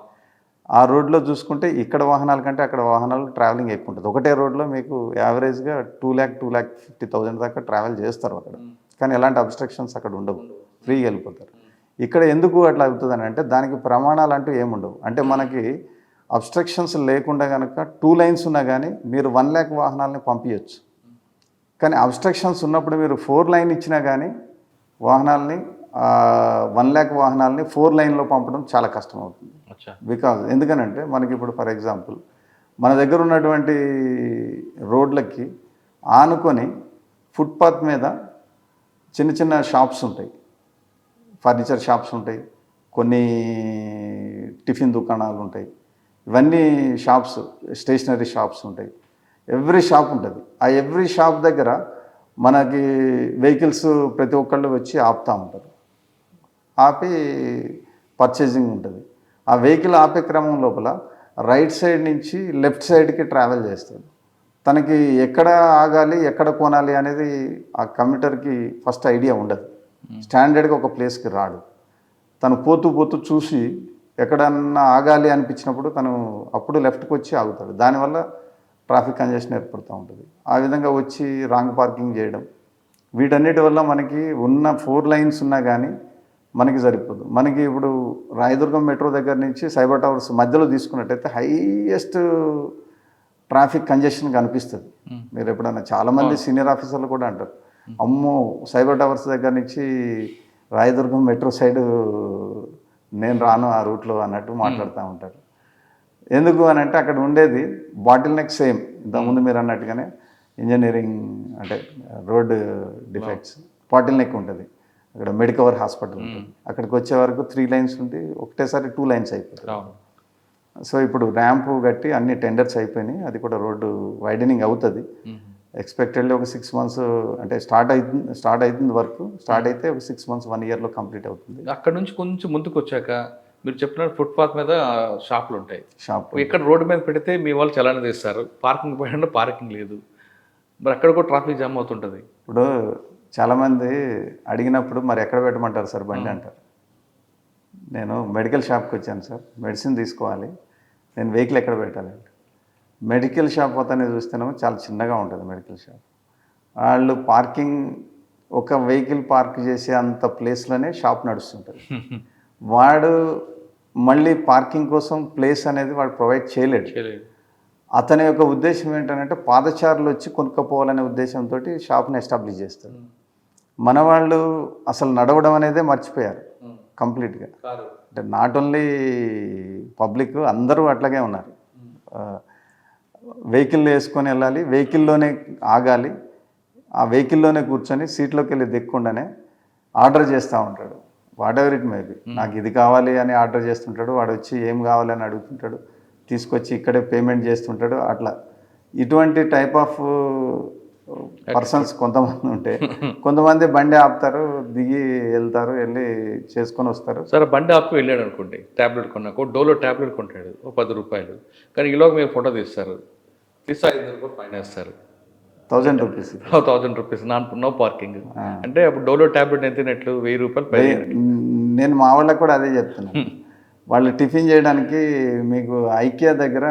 ఆ రోడ్లో చూసుకుంటే ఇక్కడ వాహనాల కంటే అక్కడ వాహనాలు ట్రావెలింగ్ ఎక్కువ ఉంటుంది. ఒకటే రోడ్లో మీకు యావరేజ్గా 2,50,000 దాకా ట్రావెల్ చేస్తారు అక్కడ, కానీ ఎలాంటి అబ్స్ట్రక్షన్స్ అక్కడ ఉండవు, ఫ్రీగా వెళ్ళిపోతారు. ఇక్కడ ఎందుకు అట్లా అవుతుందని అంటే దానికి ప్రమాణాలు అంటూ ఏముండవు. అంటే మనకి అబ్స్ట్రక్షన్స్ లేకుండా కనుక 2 lanes ఉన్నా కానీ మీరు 1 lakh వాహనాలని పంపించవచ్చు. కానీ అబ్స్ట్రక్షన్స్ ఉన్నప్పుడు మీరు 4 lane ఇచ్చినా కానీ వాహనాలని 1 lakh వాహనాలని 4 laneలో పంపడం చాలా కష్టం అవుతుంది. బికాజ్ ఎందుకనంటే మనకి ఇప్పుడు ఫర్ ఎగ్జాంపుల్ మన దగ్గర ఉన్నటువంటి రోడ్లకి ఆనుకొని ఫుట్పాత్ మీద చిన్న చిన్న షాప్స్ ఉంటాయి, ఫర్నిచర్ షాప్స్ ఉంటాయి, కొన్ని టిఫిన్ దుకాణాలు ఉంటాయి, ఇవన్నీ షాప్స్, స్టేషనరీ షాప్స్ ఉంటాయి. ఎవ్రీ షాప్ ఉంటుంది. ఆ ఎవ్రీ షాప్ దగ్గర మనకి వెహికల్స్ ప్రతి ఒక్కళ్ళు వచ్చి ఆపుతూ ఉంటారు, ఆపి పర్చేజింగ్ ఉంటుంది. ఆ వెహికల్ ఆపే క్రమం లోపల రైట్ సైడ్ నుంచి లెఫ్ట్ సైడ్కి ట్రావెల్ చేస్తాడు. తనకి ఎక్కడ ఆగాలి, ఎక్కడ కొనాలి అనేది ఆ కమ్యూటర్కి ఫస్ట్ ఐడియా ఉండదు. స్టాండర్డ్గా ఒక ప్లేస్కి రాడు. తను పోతూ చూసి ఎక్కడన్నా ఆగాలి అనిపించినప్పుడు తను అప్పుడు లెఫ్ట్కి వచ్చి ఆగుతాడు. దానివల్ల ట్రాఫిక్ కంజెషన్ ఏర్పడుతూ ఉంటుంది. ఆ విధంగా వచ్చి రాంగ్ పార్కింగ్ చేయడం, వీటన్నిటి వల్ల మనకి ఉన్న 4 లైన్స్ ఉన్నా కానీ మనకి సరిపోదు. మనకి ఇప్పుడు రాయదుర్గం మెట్రో దగ్గర నుంచి సైబర్ టవర్స్ మధ్యలో తీసుకున్నట్టయితే హైయెస్ట్ ట్రాఫిక్ కంజెషన్ కనిపిస్తుంది. మీరు ఎప్పుడన్నా చాలామంది సీనియర్ ఆఫీసర్లు కూడా అంటారు, అమ్మో సైబర్ టవర్స్ దగ్గర నుంచి రాయదుర్గం మెట్రో సైడ్ నేను రాను ఆ రూట్లో అన్నట్టు మాట్లాడుతూ ఉంటారు. ఎందుకు అని అంటే అక్కడ ఉండేది బాటిల్ నెక్ సేమ్ ఇంతకుముందు మీరు అన్నట్టుగానే ఇంజనీరింగ్ అంటే రోడ్ డిఫెక్ట్స్ బాటిల్ నెక్ ఉంటుంది. అక్కడ మెడికవర్ హాస్పిటల్ ఉంటుంది. అక్కడికి వచ్చే వరకు 3 లైన్స్ ఉండి ఒకటేసారి 2 లైన్స్ అయిపోతాయి. సో ఇప్పుడు ర్యాంపు కట్టి అన్ని టెండర్స్ అయిపోయినాయి. అది కూడా రోడ్డు వైడనింగ్ అవుతుంది. ఎక్స్పెక్టెడ్లీ ఒక 6 months అంటే స్టార్ట్ అవుతుంది వర్క్. స్టార్ట్ అయితే ఒక 6 months 1 yearలో కంప్లీట్ అవుతుంది. అక్కడ నుంచి కొంచెం ముందుకు వచ్చాక మీరు చెప్పినట్టు ఫుట్పాత్ మీద షాపులు ఉంటాయి. షాప్ ఇక్కడ రోడ్డు మీద పెడితే మీ వాళ్ళు చలానా తీస్తారు, పార్కింగ్ పోయినా పార్కింగ్ లేదు, మరి అక్కడ కూడా ట్రాఫిక్ జామ్ అవుతుంటుంది. ఇప్పుడు చాలామంది అడిగినప్పుడు మరి ఎక్కడ పెట్టమంటారు సార్ బండి అంటారు. నేను మెడికల్ షాప్కి వచ్చాను సార్, మెడిసిన్ తీసుకోవాలి, నేను వెహికల్ ఎక్కడ పెట్టాలంటే మెడికల్ షాప్ పోతానే చూస్తేనేమో చాలా చిన్నగా ఉంటుంది మెడికల్ షాప్. వాళ్ళు పార్కింగ్ ఒక వెహికల్ పార్క్ చేసే అంత ప్లేస్లోనే షాప్ నడుస్తుంటుంది. వాడు మళ్ళీ పార్కింగ్ కోసం ప్లేస్ అనేది వాడు ప్రొవైడ్ చేయలేడు. అతని యొక్క ఉద్దేశం ఏంటంటే పాదచారులు వచ్చి కొనుక్కపోవాలనే ఉద్దేశంతో షాప్ని ఎస్టాబ్లిష్ చేస్తారు. మన వాళ్ళు అసలు నడవడం అనేదే మర్చిపోయారు కంప్లీట్గా. అంటే నాట్ ఓన్లీ పబ్లిక్, అందరూ అట్లాగే ఉన్నారు. వెహికల్ వేసుకొని వెళ్ళాలి, వెహికల్లోనే ఆగాలి, ఆ వెహికల్లోనే కూర్చొని సీట్లోకి వెళ్ళి దిక్కుండానే ఆర్డర్ చేస్తూ ఉంటాడు. వాట్ ఎవర్ ఇట్ మేబీ, నాకు ఇది కావాలి అని ఆర్డర్ చేస్తుంటాడు. వాడు వచ్చి ఏం కావాలని అడుగుతుంటాడు, తీసుకొచ్చి ఇక్కడే పేమెంట్ చేస్తుంటాడు. అట్లా ఇటువంటి టైప్ ఆఫ్ పర్సన్స్ కొంతమంది ఉంటే, కొంతమంది బండి ఆపుతారు, దిగి వెళ్తారు, వెళ్ళి చేసుకొని వస్తారు. సరే బండి ఆపి వెళ్ళాడు అనుకోండి, ట్యాబ్లెట్ కొన్నాక డోలో ట్యాబ్లెట్ కొంటాడు ఓ 10 రూపాయలు, కానీ ఈలోగా మీరు ఫోటో తీస్తారు, తీసి 500 రూపాయలు ఫైన్ వేస్తారు. 1000 రూపీస్ 1000 రూపీస్ నో పార్కింగ్ అంటే అప్పుడు డోలో ట్యాబ్లెట్ ఎంత తినట్లు 1000 రూపాయలు. నేను మా వాళ్ళకి కూడా అదే చెప్తున్నాను. వాళ్ళు టిఫిన్ చేయడానికి మీకు ఐకియా దగ్గర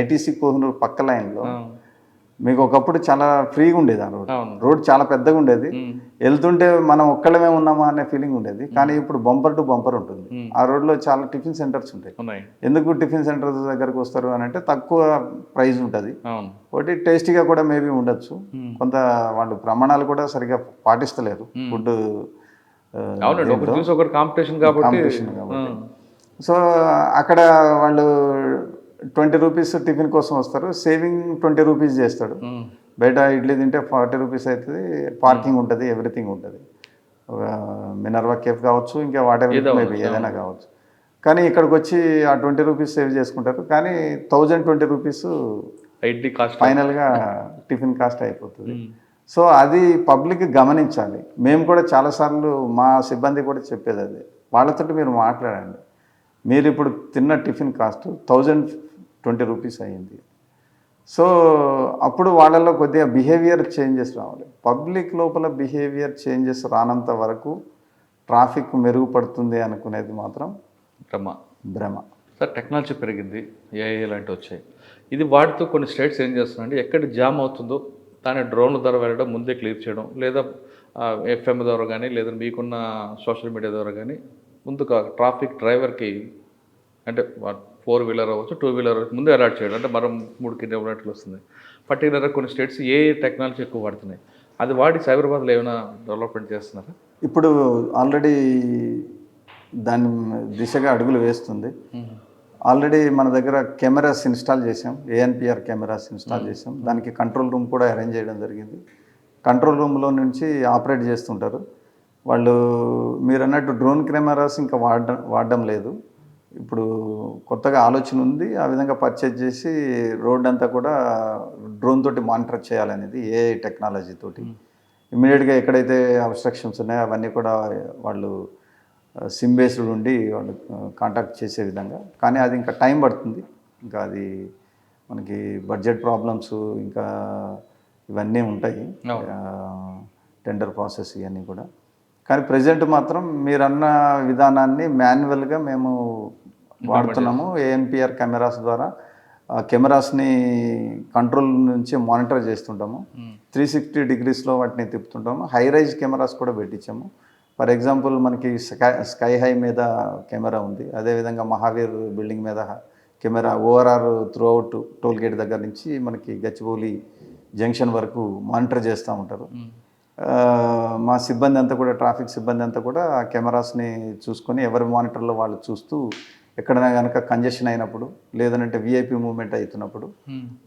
ఐటీసీ కోహినూరు పక్క లైన్లో మీకు ఒకప్పుడు చాలా ఫ్రీగా ఉండేది. ఆ రోడ్ చాలా పెద్దగా ఉండేది. వెళ్తుంటే మనం ఒక్కళ్ళమే ఉన్నామా అనే ఫీలింగ్ ఉండేది. కానీ ఇప్పుడు బంపర్ టు బంపర్ ఉంటుంది. ఆ రోడ్లో చాలా టిఫిన్ సెంటర్స్ ఉంటాయి. ఎందుకు టిఫిన్ సెంటర్స్ దగ్గరకు వస్తారు అని అంటే తక్కువ ప్రైస్ ఉంటుంది, ఒకటి టేస్టీగా కూడా మేబీ ఉండొచ్చు. కొంత వాళ్ళు ప్రమాణాలు కూడా సరిగా పాటిస్తలేరు ఫుడ్ కాంపిటీషన్ కాబట్టి. సో అక్కడ వాళ్ళు 20 రూపీస్ టిఫిన్ కోసం వస్తారు, సేవింగ్ 20 రూపీస్ చేస్తాడు. బయట ఇడ్లీ తింటే 40 రూపీస్ అవుతుంది, పార్కింగ్ ఉంటుంది, ఎవ్రీథింగ్ ఉంటుంది. మినర్వా కేఫ్ కావచ్చు, ఇంకా వాటర్ మేబీ ఏదైనా కావచ్చు. కానీ ఇక్కడికి వచ్చి ఆ 20 రూపీస్ సేవ్ చేసుకుంటారు. కానీ 1020 రూపీస్ ఇడ్లీ కాస్ట్ ఫైనల్గా టిఫిన్ కాస్ట్ అయిపోతుంది. సో అది పబ్లిక్ గమనించాలి. మేము కూడా చాలాసార్లు మా సిబ్బంది కూడా చెప్పేది అదే, వాళ్ళతో మీరు మాట్లాడండి. మీరు ఇప్పుడు తిన్న టిఫిన్ కాస్ట్ 1020 రూపీస్ అయ్యింది. సో అప్పుడు వాళ్ళలో కొద్దిగా బిహేవియర్ చేంజెస్ రావాలి. పబ్లిక్ లోపల బిహేవియర్ చేంజెస్ రానంత వరకు ట్రాఫిక్ మెరుగుపడుతుంది అనుకునేది మాత్రం భ్రమ. సార్ టెక్నాలజీ పెరిగింది, ఏఐ లాంటివి వచ్చాయి. ఇది వాటితో కొన్ని స్టేట్స్ ఏం చేస్తున్నాయంటే ఎక్కడ జామ్ అవుతుందో దాని డ్రోన్ ద్వారా వెళ్ళడం, ముందే క్లియర్ చేయడం, లేదా ఎఫ్ఎం ద్వారా కానీ లేదా మీకున్న సోషల్ మీడియా ద్వారా కానీ ముందుగా ట్రాఫిక్ డ్రైవర్కి అంటే 4 వీలర్ అవ్వచ్చు 2 వీలర్ ముందే అలర్ట్ చేయడం, అంటే మనం 3 కిలోమీటర్లు వస్తుంది. పర్టికులర్గా కొన్ని స్టేట్స్ ఏ టెక్నాలజీ ఎక్కువ వాడుతున్నాయి, అది వాడి సైబరాబాద్లో ఏమైనా డెవలప్మెంట్ చేస్తున్నారా? ఇప్పుడు ఆల్రెడీ దాని దిశగా అడుగులు వేస్తుంది. ఆల్రెడీ మన దగ్గర కెమెరాస్ ఇన్స్టాల్ చేసాం, ఏఎన్పిఆర్ కెమెరాస్ ఇన్స్టాల్ చేసాం. దానికి కంట్రోల్ రూమ్ కూడా అరేంజ్ చేయడం జరిగింది. కంట్రోల్ రూమ్లో నుంచి ఆపరేట్ చేస్తుంటారు వాళ్ళు. మీరు అన్నట్టు డ్రోన్ కెమెరాస్ ఇంకా వాడడం లేదు. ఇప్పుడు కొత్తగా ఆలోచన ఉంది, ఆ విధంగా పర్చేజ్ చేసి రోడ్ అంతా కూడా డ్రోన్ తోటి మానిటర్ చేయాలనేది ఏఐ టెక్నాలజీ తోటి. ఇమ్మీడియట్గా ఎక్కడైతే అబ్స్ట్రక్షన్స్ ఉన్నాయో అవన్నీ కూడా వాళ్ళు సిమ్ బేస్డ్ ఉండి వాళ్ళు కాంటాక్ట్ చేసే విధంగా. కానీ అది ఇంకా టైం పడుతుంది. ఇంకా అది మనకి బడ్జెట్ ప్రాబ్లమ్స్ ఇంకా ఇవన్నీ ఉంటాయి, టెండర్ ప్రాసెస్ ఇవన్నీ కూడా. కానీ ప్రజెంట్ మాత్రం మీరన్న విధానాన్ని మాన్యువల్గా మేము వాడుతున్నాము. ఏఎన్పిఆర్ కెమెరాస్ ద్వారా ఆ కెమెరాస్ని కంట్రోల్ నుంచి మానిటర్ చేస్తుంటాము. 360 డిగ్రీస్లో వాటిని తిప్పుతుంటాము. హై రైజ్ కెమెరాస్ కూడా పెట్టించాము. ఫర్ ఎగ్జాంపుల్ మనకి స్కై హై మీద కెమెరా ఉంది. అదేవిధంగా మహావీర్ బిల్డింగ్ మీద camera ORR throughout toll gate దగ్గర నుంచి మనకి గచ్చిబౌలి జంక్షన్ వరకు మానిటర్ చేస్తూ ఉంటారు. మా సిబ్బంది అంతా కూడా ట్రాఫిక్ సిబ్బంది అంతా కూడా ఆ కెమెరాస్ని చూసుకొని ఎవరి మానిటర్లో వాళ్ళు చూస్తూ ఎక్కడైనా కనుక కంజెషన్ అయినప్పుడు లేదంటే విఐపి మూవ్మెంట్ అవుతున్నప్పుడు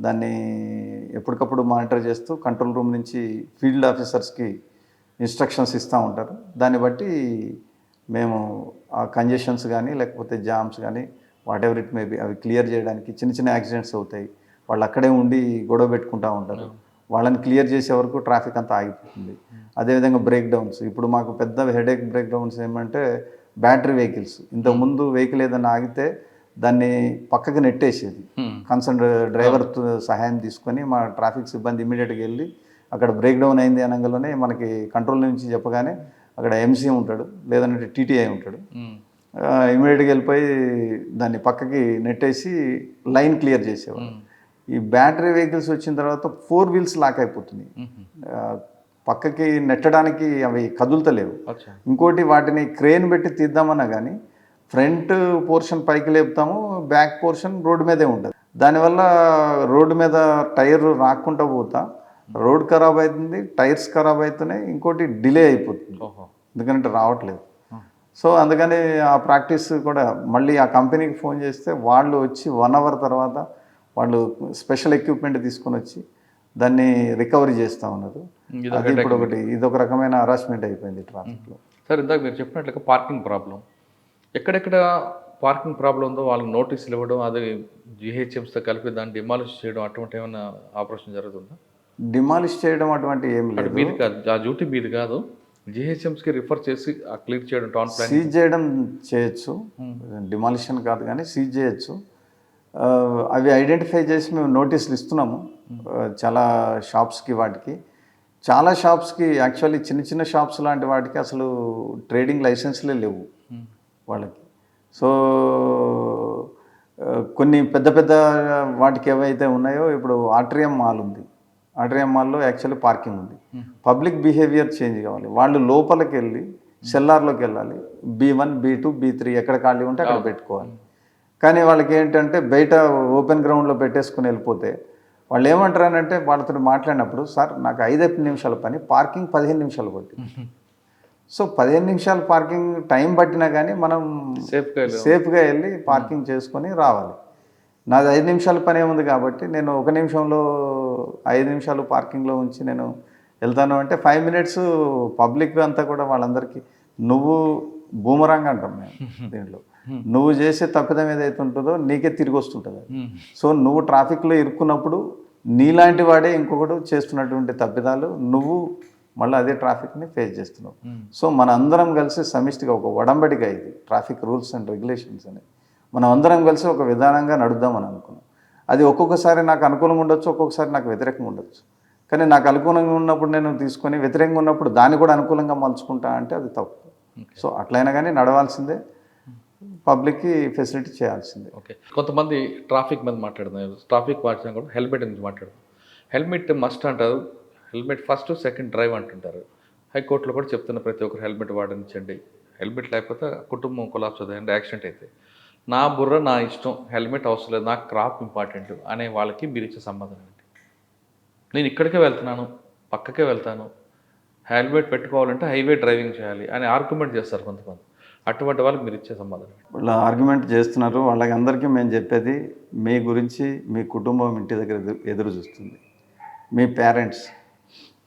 దాన్ని ఎప్పటికప్పుడు మానిటర్ చేస్తూ కంట్రోల్ రూమ్ నుంచి ఫీల్డ్ ఆఫీసర్స్కి ఇన్స్ట్రక్షన్స్ ఇస్తూ ఉంటారు. దాన్ని బట్టి మేము ఆ కంజెషన్స్ కానీ లేకపోతే జామ్స్ కానీ what ever it may be అవి క్లియర్ చేయడానికి చిన్న చిన్న యాక్సిడెంట్స్ అవుతాయి. వాళ్ళు అక్కడే ఉండి గొడవ పెట్టుకుంటూ ఉంటారు. వాళ్ళని క్లియర్ చేసే వరకు ట్రాఫిక్ అంతా ఆగిపోతుంది. అదేవిధంగా బ్రేక్ డౌన్స్, ఇప్పుడు మాకు పెద్ద హెడేక్ బ్రేక్ డౌన్స్ ఏమంటే బ్యాటరీ వెహికల్స్. ఇంతకుముందు వెహికల్ ఏదైనా ఆగితే దాన్ని పక్కకి నెట్టేసేది. కన్సర్న్ డ్రైవర్ సహాయం తీసుకొని మా ట్రాఫిక్ సిబ్బంది ఇమీడియట్గా వెళ్ళి అక్కడ బ్రేక్ డౌన్ అయింది అనగానే మనకి కంట్రోల్ నుంచి చెప్పగానే అక్కడ ఎంసీ ఉంటాడు లేదంటే టీటీఐ ఉంటాడు. ఇమీడియట్గా వెళ్ళిపోయి దాన్ని పక్కకి నెట్టేసి లైన్ క్లియర్ చేసేవాడు. ఈ బ్యాటరీ వెహికల్స్ వచ్చిన తర్వాత 4 వీల్స్ లాక్ అయిపోతుంది. పక్కకి నెట్టడానికి అవి కదులుతలేవు. ఇంకోటి వాటిని క్రేన్ పెట్టి తీద్దామన్నా కానీ ఫ్రంట్ పోర్షన్ పైకి లేపుతాము, బ్యాక్ పోర్షన్ రోడ్డు మీదే ఉంటుంది. దానివల్ల రోడ్డు మీద టైర్ రాకుండా పోతా రోడ్ ఖరాబ్ అవుతుంది, టైర్స్ ఖరాబ్ అవుతున్నాయి, ఇంకోటి డిలే అయిపోతుంది ఎందుకంటే రావట్లేదు. సో అందుకని ఆ ప్రాక్టీస్ కూడా మళ్ళీ ఆ కంపెనీకి ఫోన్ చేస్తే వాళ్ళు వచ్చి 1 అవర్ తర్వాత వాళ్ళు స్పెషల్ ఎక్విప్మెంట్ తీసుకొని వచ్చి దాన్ని రికవరీ చేస్తూ ఉన్నారు. అది ఇప్పుడు ఒకటి ఇదొక రకమైన హరాస్మెంట్ అయిపోయింది ట్రాఫిక్లో. సార్ ఇందాక మీరు చెప్పినట్లుగా పార్కింగ్ ప్రాబ్లం, ఎక్కడెక్కడ పార్కింగ్ ప్రాబ్లం ఉందో వాళ్ళకి నోటీసులు ఇవ్వడం, అది జిహెచ్ఎంస్తో కలిపి దాన్ని డిమాలిష్ చేయడం అటువంటి ఏమైనా ఆపరేషన్ జరుగుతుందా? డిమాలిష్ చేయడం అటువంటి ఏం లేదు. మీది కాదు, ఆ డ్యూటీ మీది కాదు, జిహెచ్ఎంస్కి రిఫర్ చేసి క్లియర్ చేయడం, టౌన్ ప్లాన్ సీజ్ చేయడం చేయొచ్చు, డిమాలిషన్ కాదు కానీ సీజ్ చేయొచ్చు. అవి ఐడెంటిఫై చేసి మేము నోటీసులు ఇస్తున్నాము చాలా షాప్స్కి. వాటికి చాలా షాప్స్కి యాక్చువల్లీ చిన్న చిన్న షాప్స్ లాంటి వాటికి అసలు ట్రేడింగ్ లైసెన్స్లే లేవు వాళ్ళకి. సో కొన్ని పెద్ద పెద్ద వాటికి ఏవైతే ఉన్నాయో, ఇప్పుడు ఆర్ట్రియం మాల్ ఉంది, ఆర్ట్రియం మాల్లో యాక్చువల్లీ పార్కింగ్ ఉంది. పబ్లిక్ బిహేవియర్ చేంజ్ కావాలి, వాళ్ళు లోపలికి వెళ్ళి సెల్లార్లోకి వెళ్ళాలి, B1 B2 B3 ఎక్కడ ఖాళీ ఉంటే అక్కడ పెట్టుకోవాలి. కానీ వాళ్ళకి ఏంటంటే బయట ఓపెన్ గ్రౌండ్లో పెట్టేసుకుని వెళ్ళిపోతే వాళ్ళు ఏమంటారనంటే వాళ్ళతో మాట్లాడినప్పుడు, సార్ నాకు 5 నిమిషాల పని, పార్కింగ్ 15 నిమిషాలు పట్టి. సో 15 నిమిషాలు పార్కింగ్ టైం పట్టినా కానీ మనం సేఫ్గా వెళ్ళి పార్కింగ్ చేసుకొని రావాలి. నాది 5 నిమిషాల పని ఏముంది కాబట్టి నేను 1 నిమిషంలో 5 నిమిషాలు పార్కింగ్లో ఉంచి నేను వెళ్తాను అంటే 5 మినిట్స్ పబ్లిక్ అంతా కూడా వాళ్ళందరికీ నువ్వు బూమరాంగ్ అంటాం మేము దీంట్లో. నువ్వు చేసే తప్పిదం ఏదైతే ఉంటుందో నీకే తిరిగి వస్తుంటుంది. సో నువ్వు ట్రాఫిక్లో ఇరుక్కున్నప్పుడు నీలాంటి వాడే ఇంకొకడు చేస్తున్నటువంటి తప్పిదాలు నువ్వు మళ్ళీ అదే ట్రాఫిక్ని ఫేస్ చేస్తున్నావు. సో మన అందరం కలిసి సమిష్టిగా ఒక ఒడంబడిగా ఇది ట్రాఫిక్ రూల్స్ అండ్ రెగ్యులేషన్స్ అనేది మనం అందరం కలిసి ఒక విధానంగా నడుద్దామని అనుకున్నాం. అది ఒక్కొక్కసారి నాకు అనుకూలంగా ఉండొచ్చు, ఒక్కొక్కసారి నాకు వ్యతిరేకంగా ఉండొచ్చు. కానీ నాకు అనుకూలంగా ఉన్నప్పుడు నేను తీసుకొని వ్యతిరేకంగా ఉన్నప్పుడు దాన్ని కూడా అనుకూలంగా మలుచుకుంటా అంటే అది తప్పు. సో అట్లయినా కానీ నడవాల్సిందే, పబ్లిక్కి ఫెసిలిటీ చేయాల్సిందే. ఓకే, కొంతమంది ట్రాఫిక్ మీద మాట్లాడుతున్నారు, ట్రాఫిక్ వాడినా కూడా హెల్మెట్ గురించి మాట్లాడుతున్నారు. హెల్మెట్ మస్ట్ అంటారు, హెల్మెట్ ఫస్ట్ సెకండ్ డ్రైవ్ అంటుంటారు. హైకోర్టులో కూడా చెప్తున్న ప్రతి ఒక్కరు హెల్మెట్ వాడించండి, హెల్మెట్ లేకపోతే కుటుంబం కొలాప్స్ అవుతుంది, యాక్సిడెంట్ అయితే. నా బుర్ర నా ఇష్టం, హెల్మెట్ అవసరం లేదు, నాకు క్రాప్ ఇంపార్టెంట్ అనే వాళ్ళకి మీరు ఇచ్చే సమాధానం ఏంటి? నేను ఇక్కడికే వెళ్తున్నాను, పక్కకే వెళ్తాను, హెల్మెట్ పెట్టుకోవాలంటే హైవే డ్రైవింగ్ చేయాలి అని ఆర్గ్యుమెంట్ చేస్తారు కొంతమంది. అటువంటి వాళ్ళకి మీరు ఇచ్చే సమాధానం? వాళ్ళు ఆర్గ్యుమెంట్ చేస్తున్నారు. వాళ్ళకి అందరికీ మేము చెప్పేది, మీ గురించి మీ కుటుంబం ఇంటి దగ్గర ఎదురు చూస్తుంది. మీ పేరెంట్స్,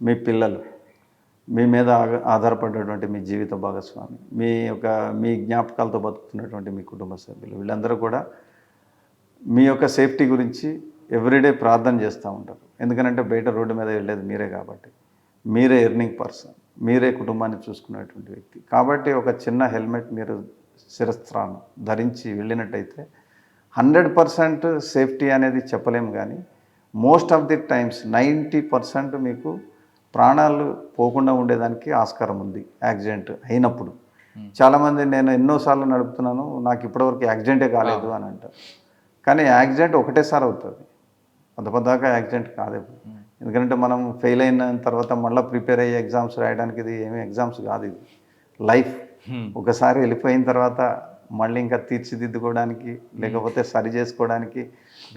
మీ పిల్లలు, మీ మీద ఆధారపడేటువంటి మీ జీవిత భాగస్వామి, మీ జ్ఞాపకాలతో బతుకుతున్నటువంటి మీ కుటుంబ సభ్యులు, వీళ్ళందరూ కూడా మీ యొక్క సేఫ్టీ గురించి ఎవ్రీడే ప్రార్థన చేస్తూ ఉంటారు. ఎందుకంటే బయట రోడ్డు మీద వెళ్ళేది మీరే కాబట్టి, మీరే ఎర్నింగ్ పర్సన్, మీరే కుటుంబాన్ని చూసుకునేటువంటి వ్యక్తి కాబట్టి ఒక చిన్న హెల్మెట్ మీరు శిరస్త్రాన్ని ధరించి వెళ్ళినట్టయితే 100% సేఫ్టీ అనేది చెప్పలేము. కానీ మోస్ట్ ఆఫ్ ది టైమ్స్ 90% మీకు ప్రాణాలు పోకుండా ఉండేదానికి ఆస్కారం ఉంది యాక్సిడెంట్ అయినప్పుడు. చాలామంది నేను ఎన్నోసార్లు నడుపుతున్నాను, నాకు ఇప్పటివరకు యాక్సిడెంటే కాలేదు అని అంటారు. కానీ యాక్సిడెంట్ ఒకటేసారి అవుతుంది, పదాకా యాక్సిడెంట్ కాదు. ఎందుకంటే మనం ఫెయిల్ అయిన తర్వాత మళ్ళీ ప్రిపేర్ అయ్యే ఎగ్జామ్స్ రాయడానికి ఇది ఏమీ ఎగ్జామ్స్ కాదు, ఇది లైఫ్. ఒకసారి వెళ్ళిపోయిన తర్వాత మళ్ళీ ఇంకా తీర్చిదిద్దుకోవడానికి, లేకపోతే సరి చేసుకోవడానికి,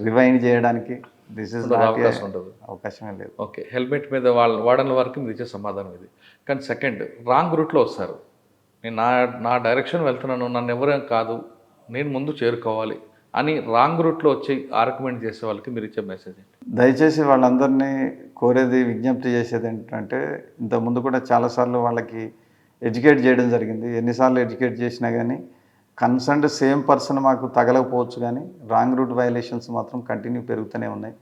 రివైండ్ చేయడానికి దిస్ ఇస్ అవకాశం ఉండదు, అవకాశమే లేదు. ఓకే. హెల్మెట్ మీద వాడని వరకు మీరు ఇచ్చే సమాధానం ఇది. కానీ సెకండ్, రాంగ్ రూట్లో వస్తారు. నేను నా డైరెక్షన్ వెళ్తున్నాను, నన్ను ఎవరేం కాదు, నేను ముందు చేరుకోవాలి అని రాంగ్ రూట్లో వచ్చి ఆర్గ్యుమెంట్ చేసే వాళ్ళకి మీరు ఇచ్చే మెసేజ్ ఏంటి? దయచేసి వాళ్ళందరినీ కోరేది, విజ్ఞప్తి చేసేది ఏంటంటే, ఇంతకుముందు కూడా చాలాసార్లు వాళ్ళకి ఎడ్యుకేట్ చేయడం జరిగింది. ఎన్నిసార్లు ఎడ్యుకేట్ చేసినా కానీ కన్సర్న్డ్ సేమ్ పర్సన్ మాకు తగలకపోవచ్చు, కానీ రాంగ్ రూట్ వైలేషన్స్ మాత్రం కంటిన్యూ పెరుగుతూనే ఉన్నాయి.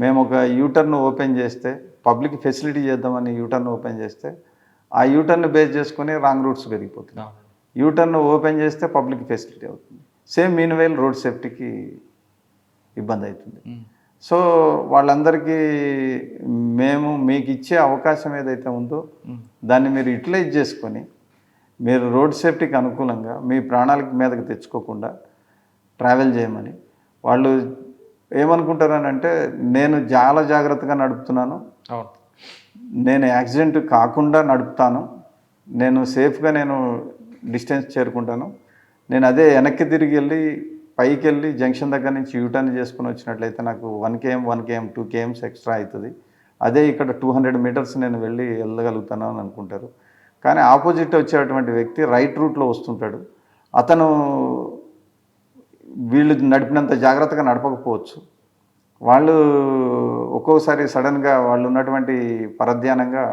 మేము ఒక యూటర్న్ ఓపెన్ చేస్తే, పబ్లిక్ ఫెసిలిటీ చేద్దామని యూటర్న్ ఓపెన్ చేస్తే, ఆ యూటర్న్ బేస్ చేసుకొని రాంగ్ రూట్స్ పెరిగిపోతున్నాయి. యూటర్న్ ఓపెన్ చేస్తే పబ్లిక్ ఫెసిలిటీ అవుతుంది, సేమ్ మీన్వైల్ రోడ్ సేఫ్టీకి ఇబ్బంది అవుతుంది. సో వాళ్ళందరికీ మేము మీకు ఇచ్చే అవకాశం ఏదైతే ఉందో దాన్ని మీరు యూటిలైజ్ చేసుకొని, మీరు రోడ్ సేఫ్టీకి అనుకూలంగా మీ ప్రాణాలకి మీదకి తెచ్చుకోకుండా ట్రావెల్ చేయమని. వాళ్ళు ఏమనుకుంటారని అంటే, నేను చాలా జాగ్రత్తగా నడుపుతున్నాను, నేను యాక్సిడెంట్ కాకుండా నడుపుతాను, నేను సేఫ్గా నేను డిస్టెన్స్ చేరుకుంటాను, నేను అదే వెనక్కి తిరిగి వెళ్ళి పైకి వెళ్ళి జంక్షన్ దగ్గర నుంచి యూటర్న్ చేసుకుని వచ్చినట్లయితే నాకు 1 km 2 km ఎక్స్ట్రా అవుతుంది, అదే ఇక్కడ 200 మీటర్స్ నేను వెళ్ళగలుగుతాను అని అనుకుంటారు. కానీ ఆపోజిట్ వచ్చేటువంటి వ్యక్తి రైట్ రూట్లో వస్తుంటాడు, అతను వీళ్ళు నడిపినంత జాగ్రత్తగా నడపకపోవచ్చు. వాళ్ళు ఒక్కోసారి సడన్గా వాళ్ళు ఉన్నటువంటి పరధ్యానంగా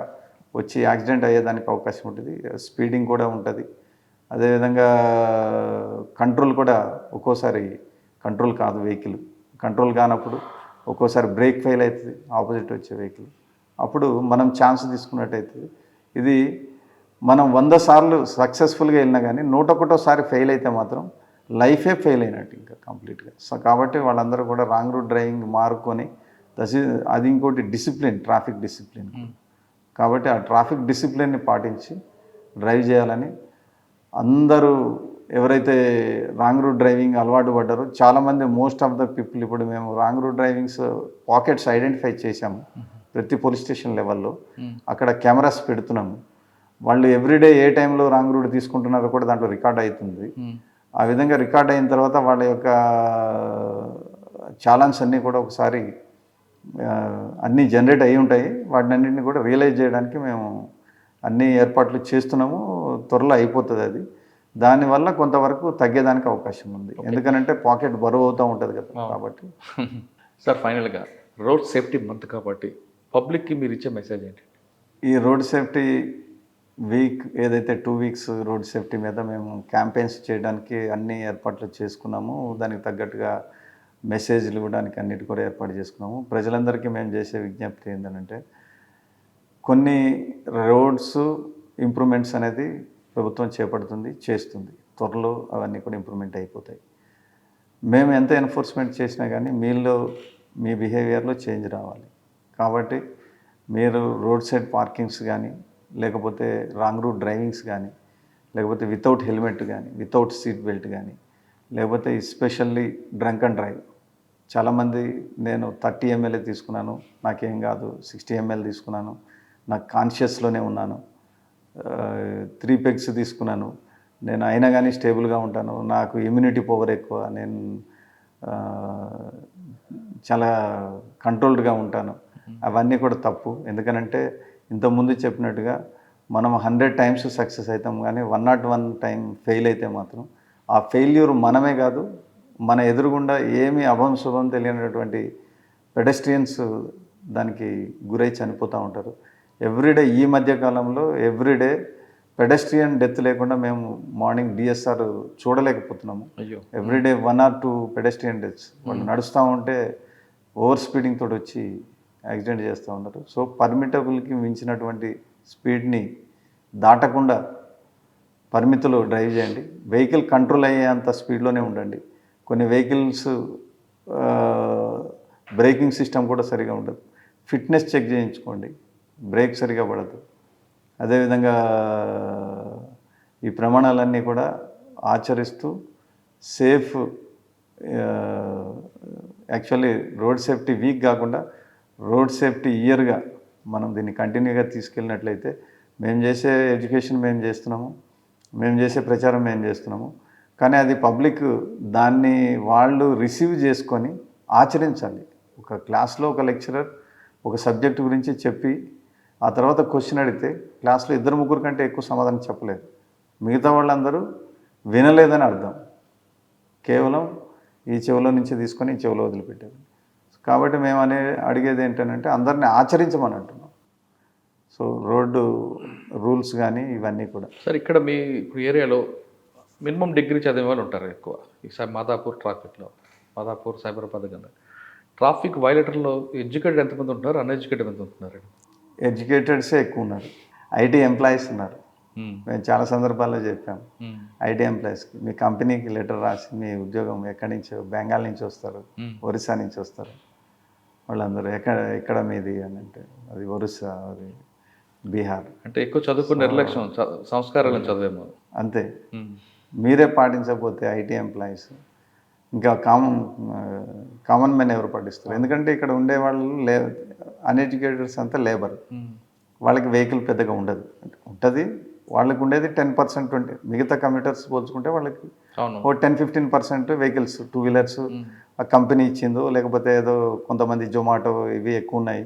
వచ్చి యాక్సిడెంట్ అయ్యేదానికి అవకాశం ఉంటుంది. స్పీడింగ్ కూడా ఉంటుంది. అదేవిధంగా కంట్రోల్ కూడా ఒక్కోసారి కంట్రోల్ కాదు, వెహికల్ కంట్రోల్ కానప్పుడు ఒక్కోసారి బ్రేక్ ఫెయిల్ అవుతుంది ఆపోజిట్ వచ్చే వెహికల్. అప్పుడు మనం ఛాన్స్ తీసుకున్నట్టయితే, ఇది మనం 100 సార్లు సక్సెస్ఫుల్గా వెళ్ళినా కానీ 101సారి ఫెయిల్ అయితే మాత్రం లైఫే ఫెయిల్ అయినట్టు ఇంకా కంప్లీట్గా. సో కాబట్టి వాళ్ళందరూ కూడా రాంగ్ రూట్ డ్రైవింగ్ మారుకొని, అది ఇంకోటి డిసిప్లిన్, ట్రాఫిక్ డిసిప్లిన్. కాబట్టి ఆ ట్రాఫిక్ డిసిప్లిన్ని పాటించి డ్రైవ్ చేయాలని అందరూ ఎవరైతే రాంగ్ రూట్ డ్రైవింగ్ అలవాటు పడ్డారో, చాలామంది మోస్ట్ ఆఫ్ ద పీపుల్, ఇప్పుడు మేము wrong route drivings pockets identify చేశాము ప్రతి పోలీస్ స్టేషన్ లెవెల్లో, అక్కడ కెమెరాస్ పెడుతున్నాము. వాళ్ళు ఎవ్రీడే ఏ టైంలో రాంగ్ రూట్ తీసుకుంటున్నారో కూడా దాంట్లో రికార్డ్ అవుతుంది. ఆ విధంగా రికార్డ్ అయిన తర్వాత వాళ్ళ యొక్క ఛాలెంజ్ అన్నీ కూడా ఒకసారి అన్నీ జనరేట్ అయి ఉంటాయి. వాటిని అన్నింటినీ కూడా రియలైజ్ చేయడానికి మేము అన్ని ఏర్పాట్లు చేస్తున్నాము. త్వరలో అయిపోతుంది అది. దానివల్ల కొంతవరకు తగ్గేదానికి అవకాశం ఉంది, ఎందుకనంటే పాకెట్ బరువు అవుతూ ఉంటుంది కదా. కాబట్టి సార్, ఫైనల్గా రోడ్ సేఫ్టీ మంత్ కాబట్టి పబ్లిక్కి మీరు ఇచ్చే మెసేజ్ ఏంటి? ఈ రోడ్ సేఫ్టీ వీక్ ఏదైతే 2 weeks రోడ్ సేఫ్టీ మీద మేము క్యాంపెయిన్స్ చేయడానికి అన్ని ఏర్పాట్లు చేసుకున్నాము. దానికి తగ్గట్టుగా మెసేజ్లు ఇవ్వడానికి అన్నిటి కూడా ఏర్పాటు చేసుకున్నాము. ప్రజలందరికీ మేము చేసే విజ్ఞప్తి ఏంటంటే, కొన్ని రోడ్స్ ఇంప్రూవ్మెంట్స్ అనేది ప్రభుత్వం చేపడుతుంది, చేస్తుంది. త్వరలో అవన్నీ కూడా ఇంప్రూవ్మెంట్ అయిపోతాయి. మేము ఎంత ఎన్ఫోర్స్మెంట్ చేసినా కానీ మీలో, మీ బిహేవియర్లో చేంజ్ రావాలి. కాబట్టి మీరు రోడ్ సైడ్ పార్కింగ్స్ కానీ, లేకపోతే రాంగ్ రూట్ డ్రైవింగ్స్ కానీ, లేకపోతే వితౌట్ హెల్మెట్ కానీ, వితౌట్ సీట్ బెల్ట్ కానీ, లేకపోతే ఎస్పెషల్లీ డ్రంక్ అండ్ డ్రైవ్. చాలామంది నేను 30 ml తీసుకున్నాను, నాకేం కాదు, 60 ml తీసుకున్నాను, నాకు కాన్షియస్లోనే ఉన్నాను, 3 pegs తీసుకున్నాను, నేను అయినా కానీ స్టేబుల్గా ఉంటాను, నాకు ఇమ్యూనిటీ పవర్ ఎక్కువ, నేను చాలా కంట్రోల్డ్గా ఉంటాను. అవన్నీ కూడా తప్పు. ఎందుకనంటే ఇంతకుముందు చెప్పినట్టుగా మనం 100 times సక్సెస్ అవుతాం, కానీ 101 time ఫెయిల్ అయితే మాత్రం ఆ ఫెయిల్యూర్ మనమే కాదు, మన ఎదురుగుండా ఏమీ అభం శుభం తెలియనటువంటి పెడెస్ట్రియన్స్ దానికి గురై చనిపోతూ ఉంటారు. ఎవ్రీడే, ఈ మధ్యకాలంలో ఎవ్రీడే పెడెస్ట్రియన్ డెత్ లేకుండా మేము మార్నింగ్ డిఎస్ఆర్ చూడలేకపోతున్నాము. Everyday 1 or 2 pedestrian deaths. వాళ్ళు నడుస్తూ ఉంటే ఓవర్ స్పీడింగ్ తోటి వచ్చి యాక్సిడెంట్ చేస్తూ ఉన్నారు. సో పర్మిటబుల్కి మించినటువంటి స్పీడ్ని దాటకుండా పరిమితిలో డ్రైవ్ చేయండి. వెహికల్ కంట్రోల్ అయ్యేంత స్పీడ్లోనే ఉండండి. కొన్ని వెహికల్స్ బ్రేకింగ్ సిస్టమ్ కూడా సరిగా ఉండదు. ఫిట్నెస్ చెక్ చేయించుకోండి, బ్రేక్ సరిగా పడదు. అదేవిధంగా ఈ ప్రమాణాలన్నీ కూడా ఆచరిస్తూ safe actually road safety week కాకుండా రోడ్ సేఫ్టీ ఇయర్గా మనం దీన్ని కంటిన్యూగా తీసుకెళ్ళినట్లయితే మేము చేసే ఎడ్యుకేషన్ మేము చేస్తున్నాము, మేము చేసే ప్రచారం మేము చేస్తున్నాము, కానీ అది పబ్లిక్ దాన్ని వాళ్ళు రిసీవ్ చేసుకొని ఆచరించాలి. ఒక క్లాస్లో ఒక లెక్చరర్ ఒక సబ్జెక్ట్ గురించి చెప్పి ఆ తర్వాత క్వశ్చన్ అడిగితే క్లాస్లో 2-3 కంటే ఎక్కువ సమాధానం చెప్పలేదు, మిగతా వాళ్ళందరూ వినలేదని అర్థం. కేవలం ఈ చెవిలో నుంచి తీసుకొని ఈ చెవిలో వదిలిపెట్టారు. కాబట్టి మేము అడిగేది ఏంటంటే అందరినీ ఆచరించమని అంటున్నాం. సో రోడ్డు రూల్స్ కానీ ఇవన్నీ కూడా. సార్ ఇక్కడ మీ ఇప్పుడు ఏరియాలో మినిమం డిగ్రీ చదివే వాళ్ళు ఉంటారు ఎక్కువ. ఈసారి మాదాపూర్ ట్రాఫిక్లో, మాదాపూర్ సైబరాబాద్ కన్నా ట్రాఫిక్ వైలేటర్లో ఎడ్యుకేటెడ్ ఎంతమంది ఉంటున్నారు, అన్ఎడ్యుకేటెడ్ ఎంత ఉంటున్నారు? ఎడ్యుకేటెడ్సే ఎక్కువ ఉన్నారు. ఐటీ ఎంప్లాయీస్ ఉన్నారు. మేము చాలా సందర్భాల్లో చెప్పాము ఐటీ ఎంప్లాయీస్కి, మీ కంపెనీకి లెటర్ రాసి మీ ఉద్యోగం ఎక్కడి నుంచో, బెంగాల్ నుంచి వస్తారు, ఒరిస్సా నుంచి వస్తారు, వాళ్ళందరూ ఎక్కడ మీది అని అంటే అది ఒరిస్సా, అది బీహార్. అంటే ఎక్కువ చదువుకున్న నిర్లక్ష్యం, సంస్కారాలను చదివేమో అంతే. మీరే పాటించకపోతే ఐటీ ఎంప్లాయీస్ ఇంకా కామన్ మెన్ ఎవరు పాటిస్తారు? ఎందుకంటే ఇక్కడ ఉండే వాళ్ళు అన్ఎడ్యుకేటెడ్స్ అంతా లేబర్, వాళ్ళకి వెహికల్ పెద్దగా ఉండదు, ఉంటుంది వాళ్ళకి ఉండేది 10%, 20%. మిగతా కమ్యూటర్స్ పోల్చుకుంటే వాళ్ళకి ఓ 10-15% వెహికల్స్, 2 వీలర్స్ ఆ కంపెనీ ఇచ్చిందో, లేకపోతే ఏదో కొంతమంది జొమాటో ఇవి ఎక్కువ ఉన్నాయి,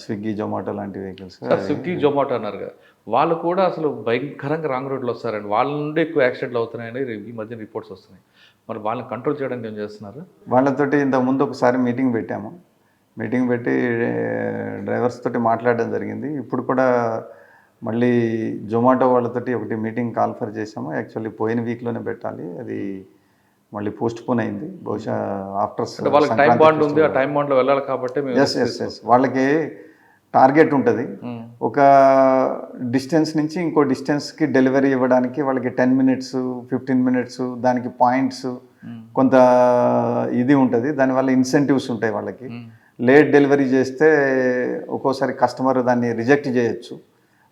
స్విగ్గీ జొమాటో లాంటి వెహికల్స్. స్విగ్గీ జొమాటో అన్నారు కదా, వాళ్ళు కూడా అసలు భయంకరంగా రాంగ్ రోడ్లో వస్తారండి, వాళ్ళ నుండి ఎక్కువ యాక్సిడెంట్లు అవుతున్నాయని ఈ మధ్య రిపోర్ట్స్ వస్తున్నాయి. మరి వాళ్ళని కంట్రోల్ చేయడానికి ఏం చేస్తున్నారు? వాళ్ళతోటి ఇంతకుముందు ఒకసారి మీటింగ్ పెట్టాము, మీటింగ్ పెట్టి డ్రైవర్స్ తోటి మాట్లాడడం జరిగింది. ఇప్పుడు కూడా మళ్ళీ జొమాటో వాళ్ళతోటి ఒకటి మీటింగ్ కాల్ఫర్ చేసాము. యాక్చువల్లీ పోయిన వీక్లోనే పెట్టాలి, అది మళ్ళీ పోస్ట్ పోన్ అయింది. బహుశా ఆఫ్టర్ వాళ్ళకి టైం బాండ్ ఉంది, ఆ టైం బాండ్లో వెళ్ళాలి కాబట్టి ఎస్ వాళ్ళకి టార్గెట్ ఉంటుంది. ఒక డిస్టెన్స్ నుంచి ఇంకో డిస్టెన్స్కి డెలివరీ ఇవ్వడానికి వాళ్ళకి 10 minutes 15 minutes దానికి పాయింట్స్ కొంత ఇది ఉంటుంది, దానివల్ల ఇన్సెంటివ్స్ ఉంటాయి వాళ్ళకి. లేట్ డెలివరీ చేస్తే ఒక్కోసారి కస్టమర్ దాన్ని రిజెక్ట్ చేయొచ్చు.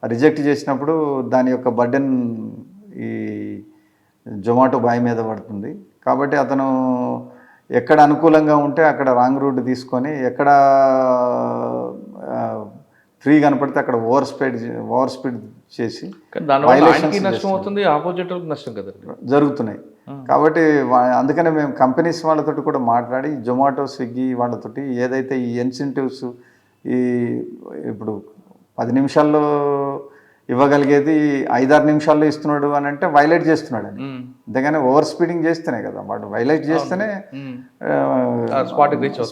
రిజెక్ట్ చేసినప్పుడు దాని యొక్క బర్డెన్ ఈ జొమాటో బాయ్ మీద పడుతుంది. కాబట్టి అతను ఎక్కడ అనుకూలంగా ఉంటే అక్కడ రాంగ్ రూట్ తీసుకొని, ఎక్కడ ఫ్రీ కనపడితే అక్కడ ఓవర్ స్పీడ్ చేసి నష్టం అవుతుంది, ఆపోజిట్ నష్టం కదా జరుగుతున్నాయి. కాబట్టి అందుకనే మేము కంపెనీస్ వాళ్ళతోటి కూడా మాట్లాడి, జొమాటో స్విగ్గీ వాళ్ళతోటి ఏదైతే ఈ ఇన్సెంటివ్స్ ఈ ఇప్పుడు 10 నిమిషాల్లో ఇవ్వగలిగేది 5-6 నిమిషాల్లో ఇస్తున్నాడు అని అంటే వైలేట్ చేస్తున్నాడు అని. అంతేగాని ఓవర్ స్పీడింగ్ చేస్తేనే కదా, వాడు వైలేట్ చేస్తేనే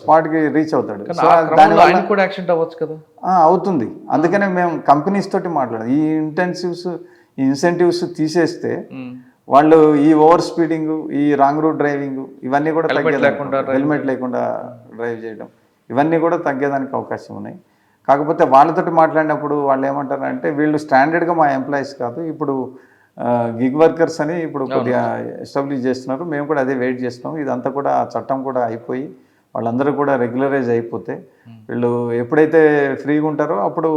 స్పాట్కి రీచ్ అవుతాడు. దానివల్ల కూడా యాక్సిడెంట్ అవ్వచ్చు కదా. అవుతుంది. అందుకనే మేము కంపెనీస్ తోటి మాట్లాడాం, ఈ ఇన్సెంటివ్స్ తీసేస్తే వాళ్ళు ఈ ఓవర్ స్పీడింగ్, ఈ రాంగ్ రూట్ డ్రైవింగ్ ఇవన్నీ కూడా హెల్మెట్ లేకుండా డ్రైవ్ చేయడం ఇవన్నీ కూడా తగ్గేదానికి అవకాశం ఉన్నాయి. కాకపోతే వాళ్ళతోటి మాట్లాడినప్పుడు వాళ్ళు ఏమంటారంటే, వీళ్ళు స్టాండర్డ్గా మా ఎంప్లాయీస్ కాదు, ఇప్పుడు గిగ్ వర్కర్స్ అని ఇప్పుడు కొద్దిగా ఎస్టాబ్లిష్ చేస్తున్నారు, మేము కూడా అదే వెయిట్ చేస్తున్నాం. ఇదంతా కూడా ఆ చట్టం కూడా అయిపోయి వాళ్ళందరూ కూడా రెగ్యులరైజ్ అయిపోతే వీళ్ళు ఎప్పుడైతే ఫ్రీగా ఉంటారో అప్పుడు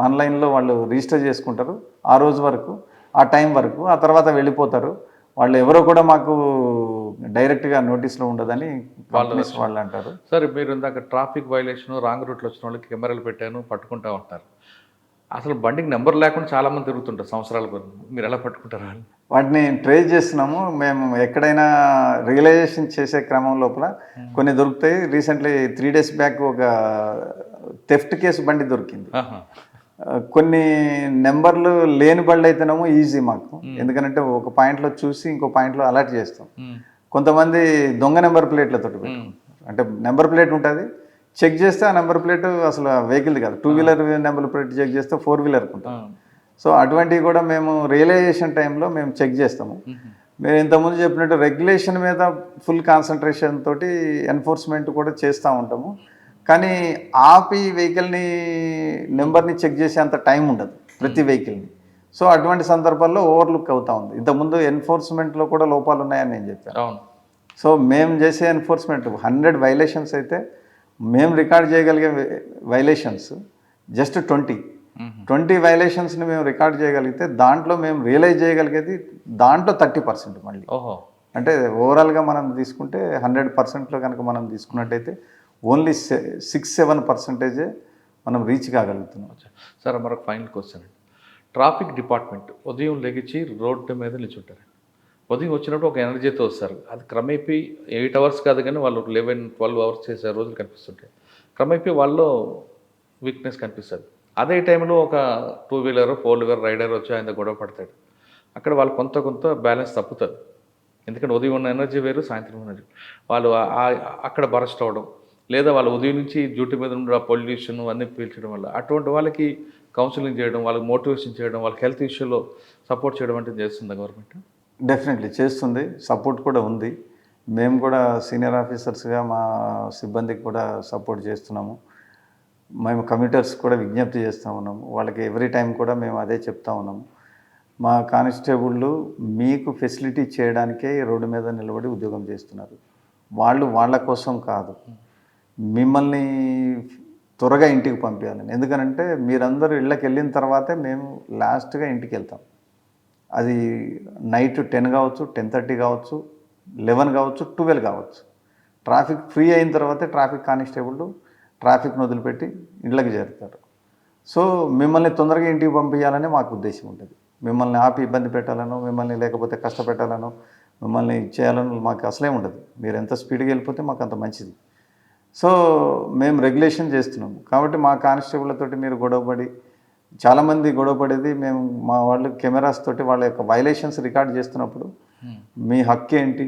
ఆన్లైన్లో వాళ్ళు రిజిస్టర్ చేసుకుంటారు. ఆ రోజు వరకు, ఆ టైం వరకు, ఆ తర్వాత వెళ్ళిపోతారు. వాళ్ళు ఎవరో కూడా మాకు డైరెక్ట్గా నోటీస్లో ఉండదని వాళ్ళు అంటారు. సరే, మీరు ఇందాక ట్రాఫిక్ వైలేషన్, రాంగ్ రూట్లో వచ్చిన వాళ్ళకి కెమెరాలు పెట్టాను పట్టుకుంటా ఉంటారు. అసలు బండికి నెంబర్ లేకుండా చాలామంది తిరుగుతుంటారు సంవత్సరాల పని, మీరు ఎలా పట్టుకుంటారు? వాటిని ట్రేస్ చేస్తున్నాము మేము. ఎక్కడైనా రియలైజేషన్ చేసే క్రమం లోపల కొన్ని దొరుకుతాయి. రీసెంట్లీ 3 days బ్యాక్ ఒక థెఫ్ట్ కేసు బండి దొరికింది. కొన్ని నెంబర్లు లేని బళ్ళు అయితేనేమో ఈజీ మాకు, ఎందుకంటే ఒక పాయింట్లో చూసి ఇంకో పాయింట్లో అలర్ట్ చేస్తాం. కొంతమంది దొంగ నెంబర్ ప్లేట్లతో పెట్టుకుంటారు. అంటే నెంబర్ ప్లేట్ ఉంటుంది, చెక్ చేస్తే ఆ నెంబర్ ప్లేట్ అసలు వెహికల్ కాదు, 2 వీలర్ నెంబర్ ప్లేట్ చెక్ చేస్తే 4 వీలర్ ఉంటుంది. సో అటువంటివి కూడా మేము రియలైజేషన్ టైంలో మేము చెక్ చేస్తాము. మేము ఇంతకుముందు చెప్పినట్టు రెగ్యులేషన్ మీద ఫుల్ కాన్సన్ట్రేషన్ తోటి ఎన్ఫోర్స్మెంట్ కూడా చేస్తూ ఉంటాము. కానీ ఆపి వెహికల్ని నెంబర్ని చెక్ చేసే అంత టైం ఉండదు ప్రతి వెహికల్ని. సో అటువంటి సందర్భాల్లో ఓవర్లుక్ అవుతూ ఉంది. ఇంతకుముందు ఎన్ఫోర్స్మెంట్లో కూడా లోపాలు ఉన్నాయని నేను చెప్పాను. సో మేము చేసే ఎన్ఫోర్స్మెంట్ 100 వైలేషన్స్ అయితే మేము రికార్డ్ చేయగలిగే వైలేషన్స్ జస్ట్ 20 వైలేషన్స్ని మేము రికార్డ్ చేయగలిగితే దాంట్లో మేము రియలైజ్ చేయగలిగేది దాంట్లో 30% మళ్ళీ. అంటే ఓవరాల్గా మనం తీసుకుంటే 100%లో కనుక మనం తీసుకున్నట్టయితే ఓన్లీ 6-7% మనం రీచ్ కాగలుగుతున్నాం. సార్ మరొక ఫైనల్ క్వశ్చన్ అండి. ట్రాఫిక్ డిపార్ట్మెంట్ ఉదయం లెగిచి రోడ్డు మీద నిల్చుంటారు. ఉదయం వచ్చినప్పుడు ఒక ఎనర్జీతో వస్తారు. అది క్రమేపీ 8 అవర్స్ కాదు కానీ వాళ్ళు 11-12 అవర్స్ చేసే రోజులు కనిపిస్తుంటాయి. క్రమేపీ వాళ్ళలో వీక్నెస్ కనిపిస్తుంది. అదే టైంలో ఒక 2 వీలర్ 4 వీలర్ రైడర్ వచ్చి ఆయన గొడవ పడతాడు. అక్కడ వాళ్ళు కొంత బ్యాలెన్స్ తప్పుతుంది. ఎందుకంటే ఉదయం ఉన్న ఎనర్జీ వేరు, సాయంత్రం ఎనర్జీ వాళ్ళు అక్కడ బరస్ట్ అవ్వడం, లేదా వాళ్ళ ఉదయం నుంచి డ్యూటీ మీద ఉన్న పొల్యూషన్ అన్నీ పీల్చడం వల్ల అటువంటి వాళ్ళకి కౌన్సిలింగ్ చేయడం, వాళ్ళకి మోటివేషన్ చేయడం, వాళ్ళకి హెల్త్ ఇష్యూలో సపోర్ట్ చేయడం అంటే చేస్తుందా గవర్నమెంట్? డెఫినెట్లీ చేస్తుంది, సపోర్ట్ కూడా ఉంది. మేము కూడా సీనియర్ ఆఫీసర్స్గా మా సిబ్బందికి కూడా సపోర్ట్ చేస్తున్నాము. మేము కమ్యూటర్స్ కూడా విజ్ఞప్తి చేస్తూ ఉన్నాము. వాళ్ళకి ఎవ్రీ టైం కూడా మేము అదే చెప్తా ఉన్నాము. మా కానిస్టేబుళ్ళు మీకు ఫెసిలిటీ చేయడానికే రోడ్డు మీద నిలబడి ఉద్యోగం చేస్తున్నారు. వాళ్ళు వాళ్ళ కోసం కాదు, మిమ్మల్ని త్వరగా ఇంటికి పంపించాలని. ఎందుకనంటే మీరందరూ ఇళ్ళకి వెళ్ళిన తర్వాతే మేము లాస్ట్గా ఇంటికి వెళ్తాం. అది నైట్ 10 కావచ్చు, 10:30 కావచ్చు, 11 కావచ్చు, 12 కావచ్చు. ట్రాఫిక్ ఫ్రీ అయిన తర్వాతే ట్రాఫిక్ కానిస్టేబుల్ ట్రాఫిక్ను వదిలిపెట్టి ఇళ్ళకి చేరుతారు. సో మిమ్మల్ని తొందరగా ఇంటికి పంపించాలని మాకు ఉద్దేశం ఉంటుంది. మిమ్మల్ని ఆపి ఇబ్బంది పెట్టాలనో, మిమ్మల్ని లేకపోతే కష్టపెట్టాలనో, మిమ్మల్ని చేయాలని మాకు అసలే ఉండదు. మీరు ఎంత స్పీడ్గా వెళ్ళిపోతే మాకు అంత మంచిది. సో మేము రెగ్యులేషన్ చేస్తున్నాము. కాబట్టి మా కానిస్టేబుల్లతోటి మీరు గొడవపడి, చాలామంది గొడవపడేది మేము మా వాళ్ళు కెమెరాస్ తోటి వాళ్ళ యొక్క వైలేషన్స్ రికార్డ్ చేస్తున్నప్పుడు మీ హక్కు ఏంటి,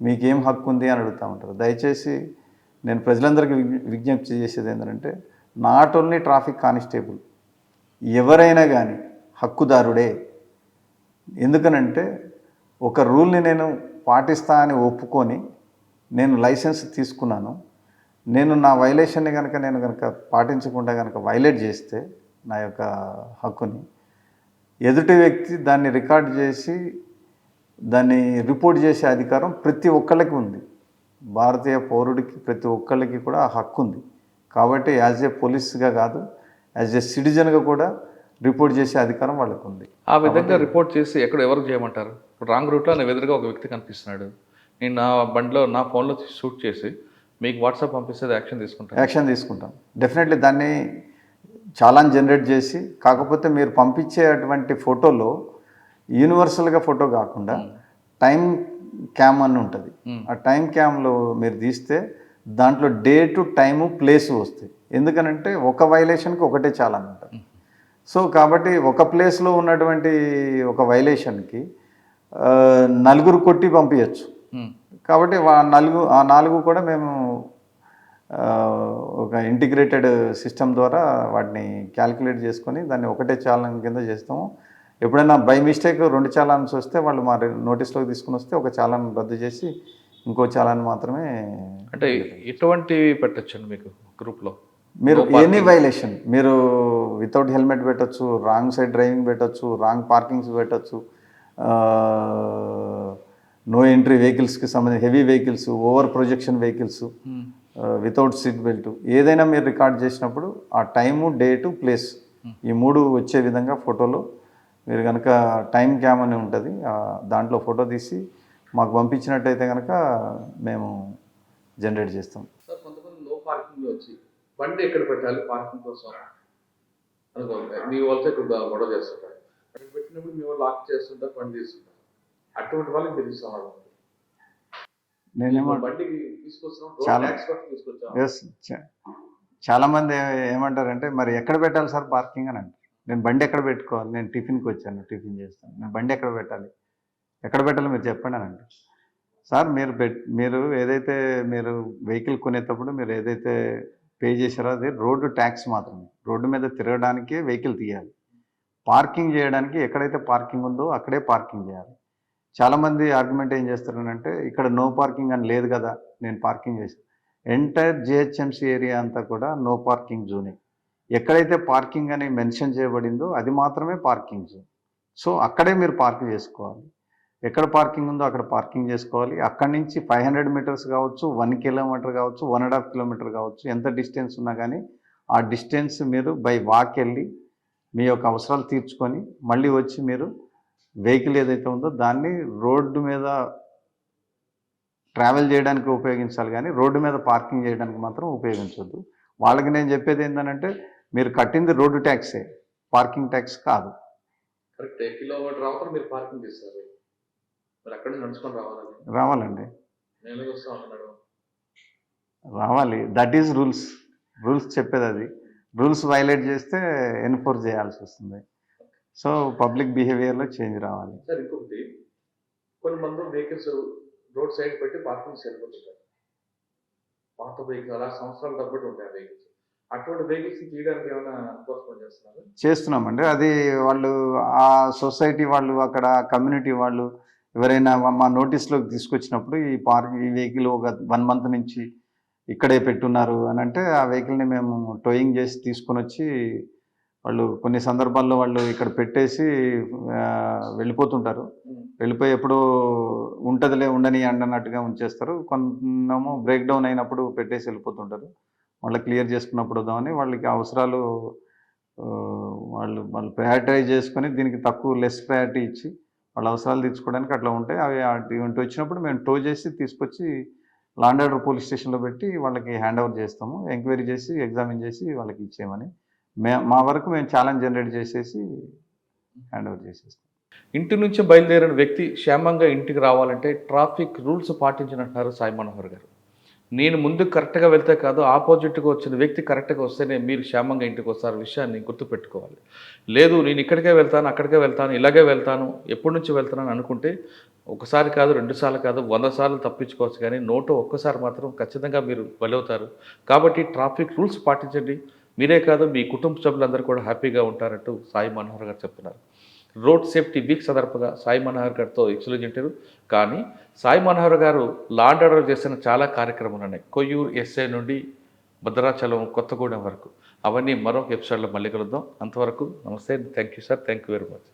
మీకేం హక్కు ఉంది అని అడుగుతూ ఉంటారు. దయచేసి నేను ప్రజలందరికీ విజ్ఞప్తి చేసేది ఏంటంటే, నాట్ ఓన్లీ ట్రాఫిక్ కానిస్టేబుల్, ఎవరైనా కానీ హక్కుదారుడే. ఎందుకనంటే ఒక రూల్ని నేను పాటిస్తా అని ఒప్పుకొని నేను లైసెన్స్ తీసుకున్నాను, నేను నా వైలేషన్ని కనుక పాటించకుండా కనుక వైలేట్ చేస్తే నా యొక్క హక్కుని, ఎదుటి వ్యక్తి దాన్ని రికార్డ్ చేసి దాన్ని రిపోర్ట్ చేసే అధికారం ప్రతి ఒక్కళ్ళకి ఉంది. భారతీయ పౌరుడికి ప్రతి ఒక్కళ్ళకి కూడా ఆ హక్కు ఉంది. కాబట్టి యాజ్ ఏ పోలీస్గా కాదు, యాజ్ ఏ సిటిజన్గా కూడా రిపోర్ట్ చేసే అధికారం వాళ్ళకు ఉంది. ఆ విధంగా రిపోర్ట్ చేసి ఎక్కడ ఎవరికి చేయమంటారు? ఇప్పుడు రాంగ్ రూట్లో నా ఎదురుగా ఒక వ్యక్తి కనిపిస్తున్నాడు, నేను నా బండిలో నా ఫోన్లో షూట్ చేసి మీకు వాట్సాప్ పంపిస్తే యాక్షన్ తీసుకుంటాం. డెఫినెట్లీ దాన్ని చాలాన్ జనరేట్ చేసి, కాకపోతే మీరు పంపించేటువంటి ఫోటోలో యూనివర్సల్గా ఫోటో కాకుండా టైం క్యామ్ అని ఉంటుంది. ఆ టైం క్యామ్లో మీరు తీస్తే దాంట్లో డేటు, టైము, ప్లేసు వస్తాయి. ఎందుకనంటే ఒక వైలేషన్కి ఒకటే చాలాన్ ఉంటుంది. సో కాబట్టి ఒక ప్లేస్లో ఉన్నటువంటి ఒక వైలేషన్కి 4 కొట్టి పంపించచ్చు. కాబట్టి ఆ 4 కూడా మేము ఒక ఇంటిగ్రేటెడ్ సిస్టమ్ ద్వారా వాటిని క్యాలిక్యులేట్ చేసుకొని దాన్ని ఒకటే చాలన్ కింద చేస్తాము. ఎప్పుడైనా బై మిస్టేక్ 2 చాలాన్స్ వస్తే వాళ్ళు మా నోటీస్లోకి తీసుకుని వస్తే ఒక చాలాన్ రద్దు చేసి ఇంకో చాలాన్ మాత్రమే. అంటే ఎటువంటి పెట్టచ్చండి మీకు గ్రూప్లో? మీరు ఎనీ వైలేషన్, మీరు వితౌట్ హెల్మెట్ పెట్టచ్చు, రాంగ్ సైడ్ డ్రైవింగ్ పెట్టచ్చు, రాంగ్ పార్కింగ్స్ పెట్టచ్చు, నో ఎంట్రీ వెహికల్స్కి సంబంధించి heavy vehicles, over projection vehicles, without seat belt, ఏదైనా మీరు రికార్డ్ చేసినప్పుడు ఆ టైము, డేటు, ప్లేస్ ఈ 3 వచ్చే విధంగా ఫోటోలో మీరు కనుక టైం క్యామ్ అని ఉంటుంది, దాంట్లో ఫోటో తీసి మాకు పంపించినట్టయితే కనుక మేము జనరేట్ చేస్తాం. సార్ కొంతమంది నో పార్కింగ్లో వచ్చి బండి ఎక్కడ పెట్టాలి పార్కింగ్ కోసం అనుకోండి, మీ వాళ్ళతో ఇక్కడ గొడవ చేస్తుంటారు. అక్కడ పెట్టినప్పుడు మీ వాళ్ళు లాక్ చేస్తుంటారు, బండి తీసుకుంటారు. అటువంటి వాళ్ళకి తెలుస్తాం. బండికి చాలామంది ఏమంటారంటే, మరి ఎక్కడ పెట్టాలి సార్ పార్కింగ్ అని అంటారు. నేను బండి ఎక్కడ పెట్టుకోవాలి, నేను టిఫిన్కి వచ్చాను, టిఫిన్ చేస్తాను, నేను బండి ఎక్కడ పెట్టాలి మీరు చెప్పండి అని అంటారు. సార్ మీరు ఏదైతే మీరు వెహికల్ కొనేటప్పుడు మీరు ఏదైతే పే చేశారో అది రోడ్డు ట్యాక్స్ మాత్రమే. రోడ్డు మీద తిరగడానికే వెహికల్ తీయాలి. పార్కింగ్ చేయడానికి ఎక్కడైతే పార్కింగ్ ఉందో అక్కడే పార్కింగ్ చేయాలి. చాలామంది ఆర్గ్యుమెంట్ ఏం చేస్తారనంటే, ఇక్కడ నో పార్కింగ్ అని లేదు కదా, నేను పార్కింగ్ చేశాను. ఎంటైర్ జిహెచ్ఎంసీ ఏరియా అంతా కూడా నో పార్కింగ్ జోనే. ఎక్కడైతే పార్కింగ్ అని మెన్షన్ చేయబడిందో అది మాత్రమే పార్కింగ్ జోన్. సో అక్కడే మీరు పార్క్ చేసుకోవాలి. ఎక్కడ పార్కింగ్ ఉందో అక్కడ పార్కింగ్ చేసుకోవాలి. అక్కడి నుంచి 500 మీటర్స్ కావచ్చు, 1 కిలోమీటర్ కావచ్చు, 1.5 కిలోమీటర్ కావచ్చు, ఎంత డిస్టెన్స్ ఉన్నా కానీ ఆ డిస్టెన్స్ మీరు బై వాక్ వెళ్ళి మీ యొక్క అవసరాలు తీర్చుకొని మళ్ళీ వచ్చి మీరు వెహికల్ ఏదైతే ఉందో దాన్ని రోడ్డు మీద ట్రావెల్ చేయడానికి ఉపయోగించాలి కానీ రోడ్డు మీద పార్కింగ్ చేయడానికి మాత్రం ఉపయోగించవద్దు. వాళ్ళకి నేను చెప్పేది ఏంటంటే మీరు కట్టింది రోడ్డు ట్యాక్సే, పార్కింగ్ ట్యాక్స్ కాదు. కరెక్ట్, కిలోమీటర్ అవతల మీరు పార్కింగ్ చేస్తారు, మరి అక్కడ నుంచి నడుచుకొని రావాలని. రావాలండి, నేను వస్తా ఉంటున్నాడు. రావాలి. That is rules. రూల్స్ చెప్పేది అది. రూల్స్ వైలేట్ చేస్తే ఎన్ఫోర్స్ చేయాల్సి వస్తుంది. సో పబ్లిక్ బిహేవియర్లో చేంజ్ రావాలి. సార్ ఇంకొకటి, కొన్ని మంది వెహికల్స్ రోడ్ సైడ్ పెట్టి పార్కింగ్ వెళ్ళిపోతుంటారు, పాత వెహికల్స్ అలా సంవత్సరాలు తగ్గట్టు ఉంటాయి వెహికల్స్. అటువంటి వెహికల్స్ తీయడానికి ఏమైనా ఎన్ఫోర్స్మెంట్ చేస్తున్నారు? చేస్తున్నామండి. అది వాళ్ళు ఆ సొసైటీ వాళ్ళు, అక్కడ కమ్యూనిటీ వాళ్ళు ఎవరైనా మా నోటీస్లోకి తీసుకొచ్చినప్పుడు ఈ వెహికల్ ఒక 1 month నుంచి ఇక్కడే పెట్టున్నారు అని అంటే ఆ వెహికల్ని మేము టోయింగ్ చేసి తీసుకొని వచ్చి, వాళ్ళు కొన్ని సందర్భాల్లో వాళ్ళు ఇక్కడ పెట్టేసి వెళ్ళిపోతుంటారు. వెళ్ళిపోయి ఎప్పుడు ఉంటుందిలే ఉండని అన్నట్టుగా ఉంచేస్తారు. కొన్నేమో బ్రేక్ డౌన్ అయినప్పుడు పెట్టేసి వెళ్ళిపోతుంటారు. మళ్ళీ క్లియర్ చేసుకున్నప్పుడు వద్దామని వాళ్ళకి అవసరాలు వాళ్ళు ప్రయారిటైజ్ చేసుకొని దీనికి లెస్ ప్రయారిటీ ఇచ్చి వాళ్ళ అవసరాలు తీర్చుకోవడానికి అట్లా ఉంటాయి. అవి అటువంటి వచ్చినప్పుడు మేము టో చేసి తీసుకొచ్చి లా అండ్ ఆర్డర్ పోలీస్ స్టేషన్లో పెట్టి వాళ్ళకి హ్యాండ్ ఓవర్ చేస్తాము. ఎంక్వైరీ చేసి ఎగ్జామిన్ చేసి వాళ్ళకి ఇచ్చేయమని మా వరకు మేము ఛాలెంజ్ జనరేట్ చేసేసి హ్యాండ్ ఓవర్ చేసేస్తాం. ఇంటి నుంచి బయలుదేరిన వ్యక్తి క్షేమంగా ఇంటికి రావాలంటే ట్రాఫిక్ రూల్స్ పాటించినట్టున్నారు సాయి మనోహర్ గారు. నేను ముందు కరెక్ట్గా వెళ్తే కాదు, ఆపోజిట్గా వచ్చిన వ్యక్తి కరెక్ట్గా వస్తేనే మీరు క్షేమంగా ఇంటికి వస్తారు విషయాన్ని గుర్తుపెట్టుకోవాలి. లేదు నేను ఇక్కడికే వెళ్తాను, అక్కడికే వెళ్తాను, ఇలాగే వెళ్తాను, ఎప్పటి నుంచి వెళ్తానని అనుకుంటే ఒకసారి కాదు, 2 సార్లు కాదు, 100 సార్లు తప్పించుకోవచ్చు, కానీ ఒక్కసారి మాత్రం ఖచ్చితంగా మీరు బలవుతారు. కాబట్టి ట్రాఫిక్ రూల్స్ పాటించండి, మీరే కాదు మీ కుటుంబ సభ్యులందరూ కూడా హ్యాపీగా ఉంటారంటూ సాయి మనోహర్ గారు చెప్తున్నారు. రోడ్ సేఫ్టీ వీక్ సందర్భంగా సాయి మనోహర్ గారితో ఎక్స్క్లూజివ్ ఇంటర్వ్యూ. కానీ సాయి మనోహర్ గారు లా అండ్ ఆర్డర్ చేసిన చాలా కార్యక్రమాలు ఉన్నాయి, కొయ్యూరు ఎస్ఐ నుండి భద్రాచలం కొత్తగూడెం వరకు. అవన్నీ మరొక ఎపిసోడ్లో మళ్ళీ కలుద్దాం. అంతవరకు నమస్తే, thank you sir, thank you very much.